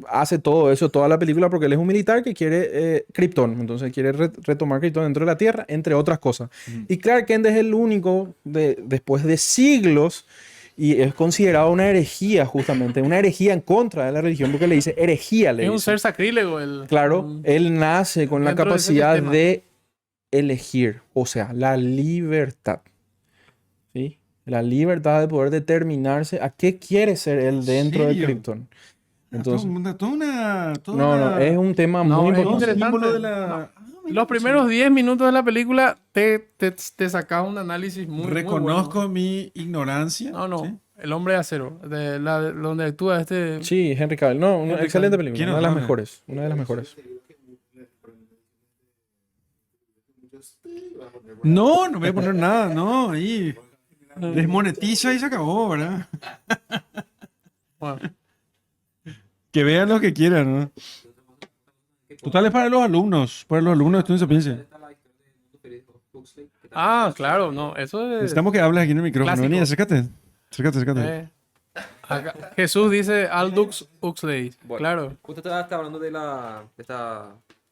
hace todo eso, toda la película, porque él es un militar que quiere Krypton. Entonces quiere retomar Krypton dentro de la Tierra, entre otras cosas. Y Clark Kent es el único, después de siglos, y es considerado una herejía, justamente, una herejía en contra de la religión, porque le dice herejía. Le Es un dice. ser sacrílego. Claro, él nace con la Dentro de ese capacidad sistema. de elegir, o sea, la libertad. ¿Sí? La libertad de poder determinarse a qué quiere ser él dentro de ¿Serio? Krypton. Entonces, No, no, es un tema No, muy es importante. interesante. símbolo de la... Los primeros 10 minutos de la película te sacas un análisis muy Reconozco bueno. mi ignorancia. No, no. ¿sí? El hombre de acero. Donde actúa este. Sí, Henry Cavill. No, una Henry excelente Cavill. película. ¿Quién Una de nos las habla? mejores. Una de las mejores. No, no voy a poner nada, no, ahí desmonetiza y se acabó, ¿verdad? Bueno, Que vean lo que quieran, ¿no? Total es para los alumnos de Estudios Sapiencia. claro, no. Eso es. Necesitamos que hables aquí en el micrófono. Clásico. Vení, acércate. Acércate. Jesús dice Aldous Huxley. Bueno. Claro. Usted está hablando de esta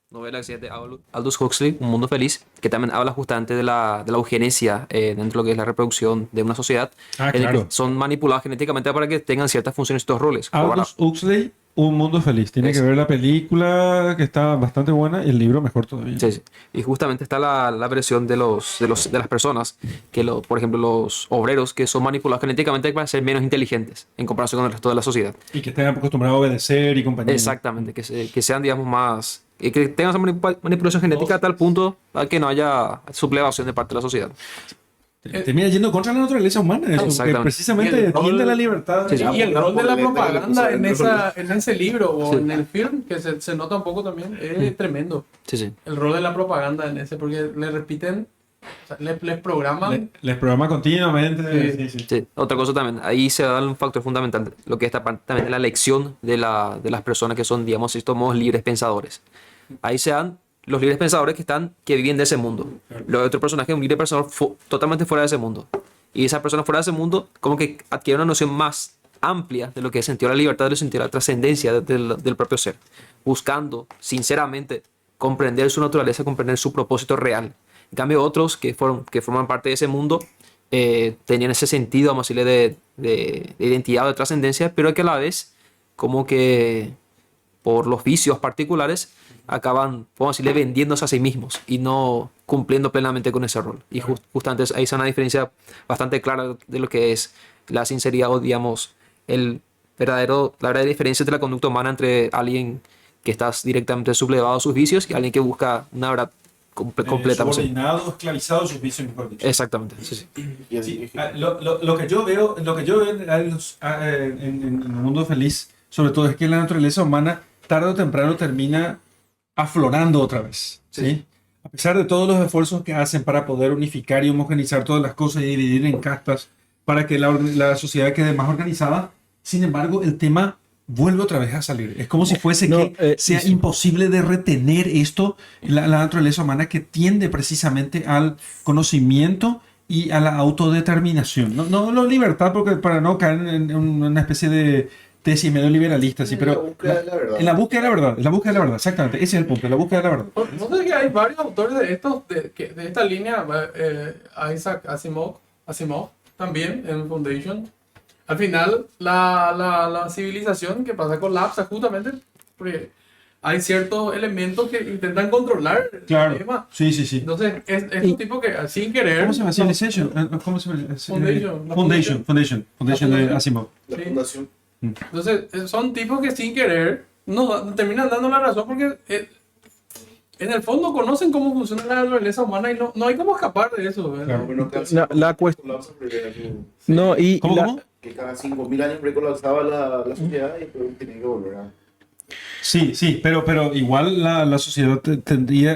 novela que se llama Aldous Huxley, Un Mundo Feliz, que también habla justamente de la eugenesia dentro de lo que es la reproducción de una sociedad, Ah, en el claro. que son manipulados genéticamente para que tengan ciertas funciones estos roles. como para- Aldous Huxley, Un Mundo Feliz. Tiene que Eso. ver la película, que está bastante buena, y el libro mejor todavía. Sí, sí. Y justamente está la versión de las personas, por ejemplo, los obreros que son manipulados genéticamente para ser menos inteligentes en comparación con el resto de la sociedad. Y que estén acostumbrados a obedecer y compañía. Exactamente, que sean, digamos, más... que tengan esa manipulación genética a tal punto a que no haya sublevación de parte de la sociedad. Termina yendo contra la naturaleza humana. Eso, que Exactamente. precisamente Y el rol- tiende a la libertad. Sí, sí. Y el rol de la propaganda en esa en ese libro o Sí. en el film, que se nota un poco también, es tremendo. Sí, sí. El rol de la propaganda en ese, porque le repiten, o sea, les programan. Les programa continuamente. Sí. Sí, sí. Sí, otra cosa también, ahí se da un factor fundamental, lo que está también en la elección de las personas que son, digamos, estos modos libres pensadores. Ahí se dan los libres pensadores que viven de ese mundo. Luego hay otro personaje, un libre pensador totalmente fuera de ese mundo. Y esa persona fuera de ese mundo como que adquiere una noción más amplia de lo que es sentido de la libertad, de lo que es sentido de la trascendencia del propio ser, buscando sinceramente comprender su naturaleza, comprender su propósito real. En cambio, otros que forman parte de ese mundo tenían ese sentido, vamos a decirle, de identidad o de trascendencia, pero que a la vez, como que por los vicios particulares, acaban, podemos decirle, vendiéndose a sí mismos y no cumpliendo plenamente con ese rol. Y justamente ahí es una diferencia bastante clara de lo que es la sinceridad o, digamos, la verdadera diferencia de la conducta humana entre alguien que está directamente sublevado a sus vicios y alguien que busca una verdad completa. por sí. Subordinado, esclavizado, sus vicios, mejor dicho. Exactamente, sí, sí. Sí, lo que yo veo en el mundo feliz, sobre todo, es que la naturaleza humana tarde o temprano termina aflorando otra vez. ¿sí? A pesar de todos los esfuerzos que hacen para poder unificar y homogenizar todas las cosas y dividir en castas para que la sociedad quede más organizada, sin embargo, el tema vuelve otra vez a salir. Es como si fuese que sea imposible de retener esto, la naturaleza humana que tiende precisamente al conocimiento y a la autodeterminación. No la libertad, porque para no caer en una especie de tesis medio liberalista, sí, pero La búsqueda de la verdad. en la búsqueda de la verdad, en la búsqueda de la verdad, exactamente, ese es el punto, la búsqueda de la verdad. No sé que hay varios autores de estos, de esta línea, Isaac Asimov también en Foundation. Al final, la civilización que pasa colapsa justamente porque hay ciertos elementos que intentan controlar el Claro, sistema. sí. Entonces, es un tipo que sin querer... ¿Cómo se llama? Civilization. ¿Cómo se llama? Foundation. Foundation de Asimov. La Sí. fundación. Entonces, son tipos que sin querer nos terminan dando la razón porque En el fondo conocen cómo funciona la naturaleza humana y no hay cómo escapar de eso, ¿verdad? Claro. Bueno, La cuestión... colapsa primero, como No, y ¿Cómo, la- cómo? que cada 5.000 años colapsaba la sociedad y después tenía que volver a... Sí, sí, pero igual la sociedad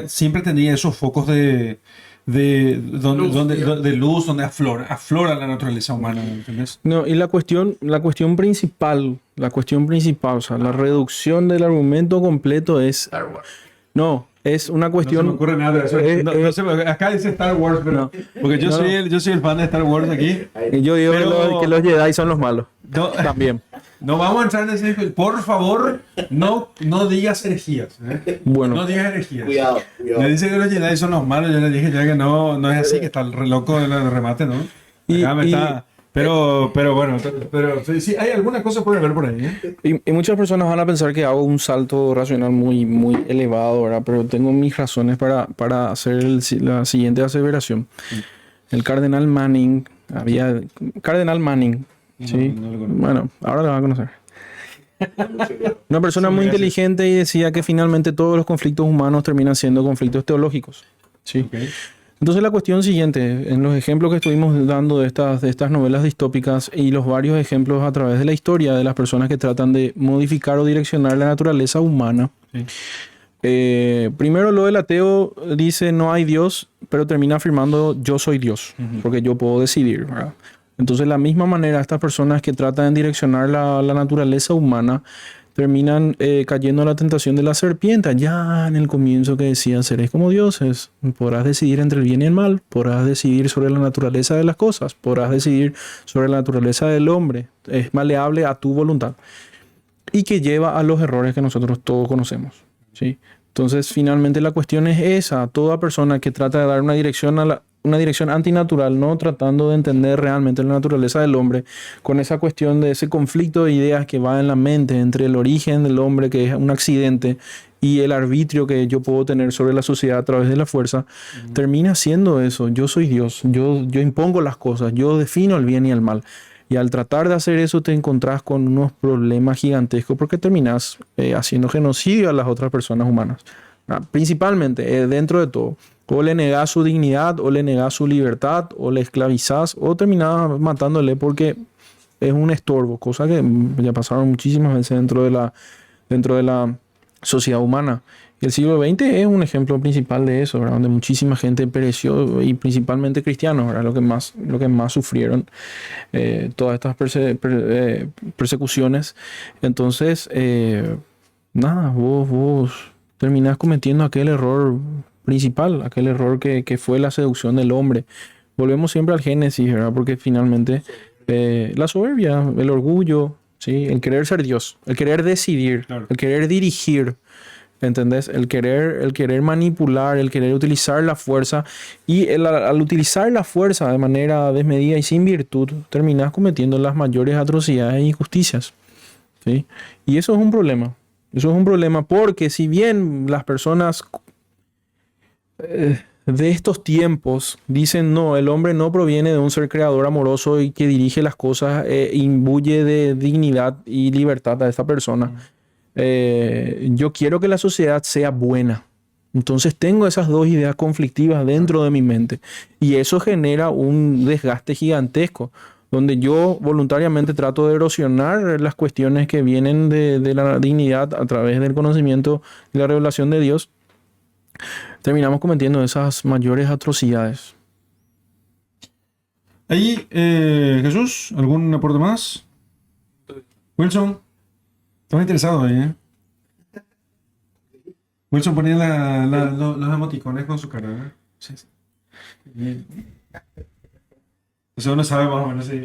siempre tendría esos focos de luz donde aflora la naturaleza humana, ¿entendés? No, y la cuestión principal, o sea, la reducción del argumento completo es... No, es una No se cuestión... me ocurre nada de eso. Acá dice Star Wars, pero No. porque yo No, soy no. yo soy el fan de Star Wars aquí. Yo digo Pero- que los Jedi son los malos. No, También. no vamos a entrar en ese. Por favor, no digas herejías. ¿Eh? Bueno. No digas herejías. Cuidado, Me cuidado. dice que los Jedi son los malos. Yo le dije ya que no es así, que está el re loco del remate, ¿no? Acá me está. Pero bueno, pero sí, hay alguna cosa puede haber por ahí, ¿eh? Y muchas personas van a pensar que hago un salto racional muy, muy elevado, ¿verdad? Pero tengo mis razones para hacer la siguiente aseveración. El cardenal Manning, Cardenal Manning, ¿sí? No lo conozco. Bueno, ahora lo van a conocer. Una persona Sí, muy gracias. inteligente y decía que finalmente todos los conflictos humanos terminan siendo conflictos teológicos. ¿sí? Ok. Entonces la cuestión siguiente, en los ejemplos que estuvimos dando de estas novelas distópicas y los varios ejemplos a través de la historia de las personas que tratan de modificar o direccionar la naturaleza humana. Sí. Primero lo del ateo dice no hay Dios, pero termina afirmando yo soy Dios, porque yo puedo decidir, ¿verdad? Entonces de la misma manera estas personas que tratan de direccionar la naturaleza humana terminan cayendo en la tentación de la serpiente. Ya en el comienzo que decían, seréis como dioses, podrás decidir entre el bien y el mal, podrás decidir sobre la naturaleza de las cosas, podrás decidir sobre la naturaleza del hombre, es maleable a tu voluntad. Y que lleva a los errores que nosotros todos conocemos, ¿sí? Entonces, finalmente la cuestión es esa. Toda persona que trata de dar una dirección una dirección antinatural, no tratando de entender realmente la naturaleza del hombre, con esa cuestión de ese conflicto de ideas que va en la mente entre el origen del hombre, que es un accidente, y el arbitrio que yo puedo tener sobre la sociedad a través de la fuerza, termina siendo eso. Yo soy Dios, yo impongo las cosas, yo defino el bien y el mal. Y al tratar de hacer eso te encontrás con unos problemas gigantescos porque terminás haciendo genocidio a las otras personas humanas. Principalmente, dentro de todo. O le negás su dignidad, o le negás su libertad, o le esclavizás, o terminás matándole porque es un estorbo. Cosa que ya pasaron muchísimas veces dentro de la sociedad humana. Y el siglo XX es un ejemplo principal de eso, ¿verdad? Donde muchísima gente pereció, y principalmente cristianos, ¿verdad? Lo que más sufrieron todas estas persecuciones. Entonces, nada, vos terminás cometiendo aquel error principal, aquel error que fue la seducción del hombre. Volvemos siempre al Génesis, ¿verdad? Porque finalmente la soberbia, el orgullo, ¿sí? El querer ser Dios, el querer decidir, Claro. el querer dirigir, ¿entendés? El querer manipular, el querer utilizar la fuerza, y al utilizar la fuerza de manera desmedida y sin virtud, terminás cometiendo las mayores atrocidades e injusticias, ¿sí? Y eso es un problema. Eso es un problema porque si bien las personas de estos tiempos dicen no, el hombre no proviene de un ser creador amoroso y que dirige las cosas, imbuye de dignidad y libertad a esta persona. Yo quiero que la sociedad sea buena. Entonces tengo esas dos ideas conflictivas dentro de mi mente y eso genera un desgaste gigantesco donde yo voluntariamente trato de erosionar las cuestiones que vienen de la dignidad a través del conocimiento y la revelación de Dios. Terminamos cometiendo esas mayores atrocidades. Ahí, Jesús, ¿algún aporte más? Wilson, estás interesado ahí, ¿eh? Wilson ponía los emoticones con su cara, ¿eh? Sí, sí. Bien. Entonces uno sabe más o menos si...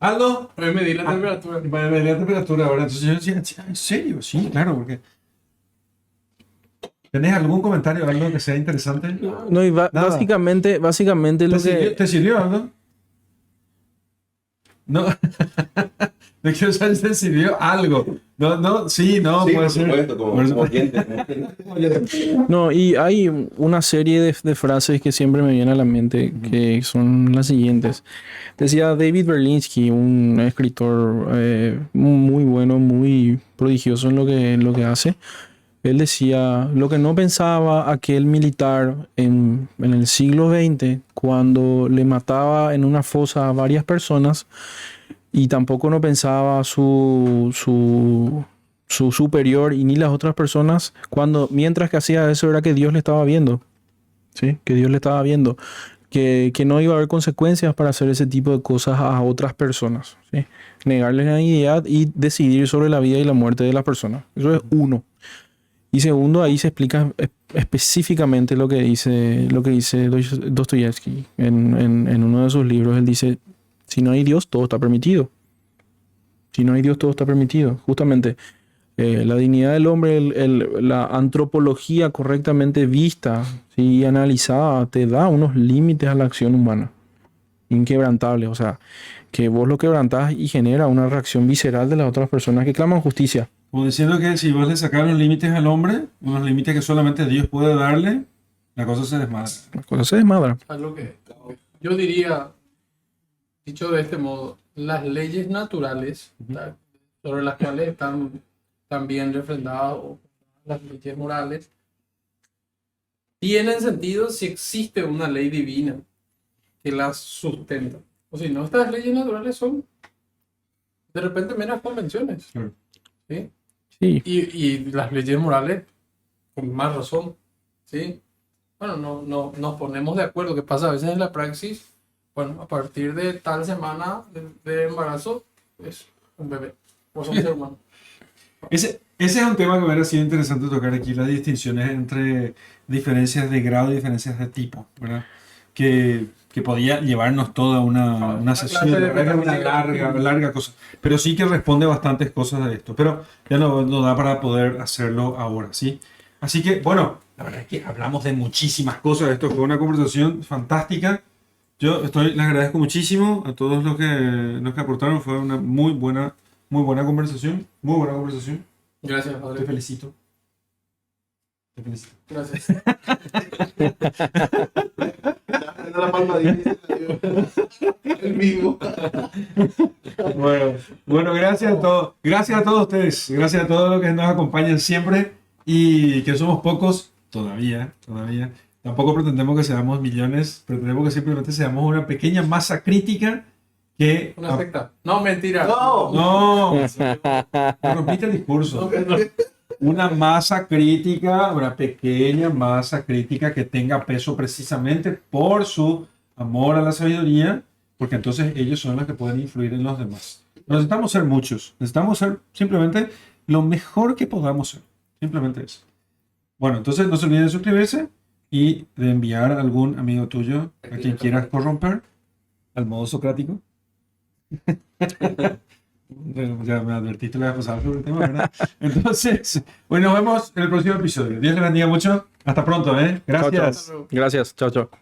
¿Algo? Voy a medir la temperatura. Para medir la temperatura ahora. Entonces yo decía, ¿en serio? Sí, claro, porque... ¿Tenés algún comentario, algo que sea interesante? No, y Nada. básicamente lo que... ¿Te sirvió algo? No. No quiero saber si te sirvió algo. No, sí, no, Sí, puede por ser. supuesto, como Por supuesto. oyente. No, y hay una serie de frases que siempre me vienen a la mente que son las siguientes. Decía David Berlinski, un escritor muy bueno, muy prodigioso en lo que hace. Él decía, lo que no pensaba aquel militar en el siglo XX, cuando le mataba en una fosa a varias personas, y tampoco no pensaba su superior y ni las otras personas, mientras que hacía eso era que Dios le estaba viendo, ¿sí? Que Dios le estaba viendo, que no iba a haber consecuencias para hacer ese tipo de cosas a otras personas, ¿sí? Negarles la dignidad y decidir sobre la vida y la muerte de las personas. Eso es uno. Y segundo, ahí se explica específicamente lo que dice Dostoyevsky en uno de sus libros. Él dice, si no hay Dios, todo está permitido. Si no hay Dios, todo está permitido. Justamente, la dignidad del hombre, la antropología correctamente vista, ¿sí? Y analizada, te da unos límites a la acción humana. Inquebrantables. O sea, que vos lo quebrantás y genera una reacción visceral de las otras personas que claman justicia. Como diciendo que si vos le sacas los límites al hombre, unos límites que solamente Dios puede darle, la cosa se desmadra. Las cosas se desmadran. A lo que yo diría, dicho de este modo, las leyes naturales, ¿verdad? Sobre las cuales están bien refrendadas, o las leyes morales, tienen sentido si existe una ley divina que las sustenta. O si no, estas leyes naturales son de repente meras convenciones. Claro. ¿Sí? Sí. Y las leyes morales, con más razón, ¿sí? Bueno, no nos ponemos de acuerdo. ¿Qué pasa a veces en la praxis? Bueno, a partir de tal semana de embarazo, es un bebé, o son un ser humano. Ese es un tema que hubiera sido interesante tocar aquí, las distinciones entre diferencias de grado y diferencias de tipo, ¿verdad? Que podía llevarnos toda una sesión, clase de una larga cosa. Pero sí que responde bastantes cosas de esto. Pero ya no da para poder hacerlo ahora, ¿sí? Así que, bueno, la verdad es que hablamos de muchísimas cosas. Esto fue una conversación fantástica. Les agradezco muchísimo a todos los que aportaron. Fue una muy buena conversación. Muy buena conversación. Gracias, Te padre. felicito. Te felicito. Gracias. No la palmadita. El mismo. Bueno, gracias a todos. Gracias a todos ustedes. Gracias a todos los que nos acompañan siempre. Y que somos pocos todavía. Tampoco pretendemos que seamos millones. Pretendemos que simplemente seamos una pequeña masa crítica que... Una secta. No, mentira. No, me rompiste el discurso. Una masa crítica, una pequeña masa crítica que tenga peso precisamente por su amor a la sabiduría, porque entonces ellos son los que pueden influir en los demás. No necesitamos ser muchos, necesitamos ser simplemente lo mejor que podamos ser. Simplemente eso. Bueno, entonces no se olviden de suscribirse y de enviar a algún amigo tuyo a quien quieras corromper al modo socrático. Ya me advertiste la vez pasada sobre el tema, ¿verdad? Entonces, bueno, nos vemos en el próximo episodio. Dios les bendiga mucho. Hasta pronto, ¿eh? Gracias. Chao, chao. Gracias. Chao, chao.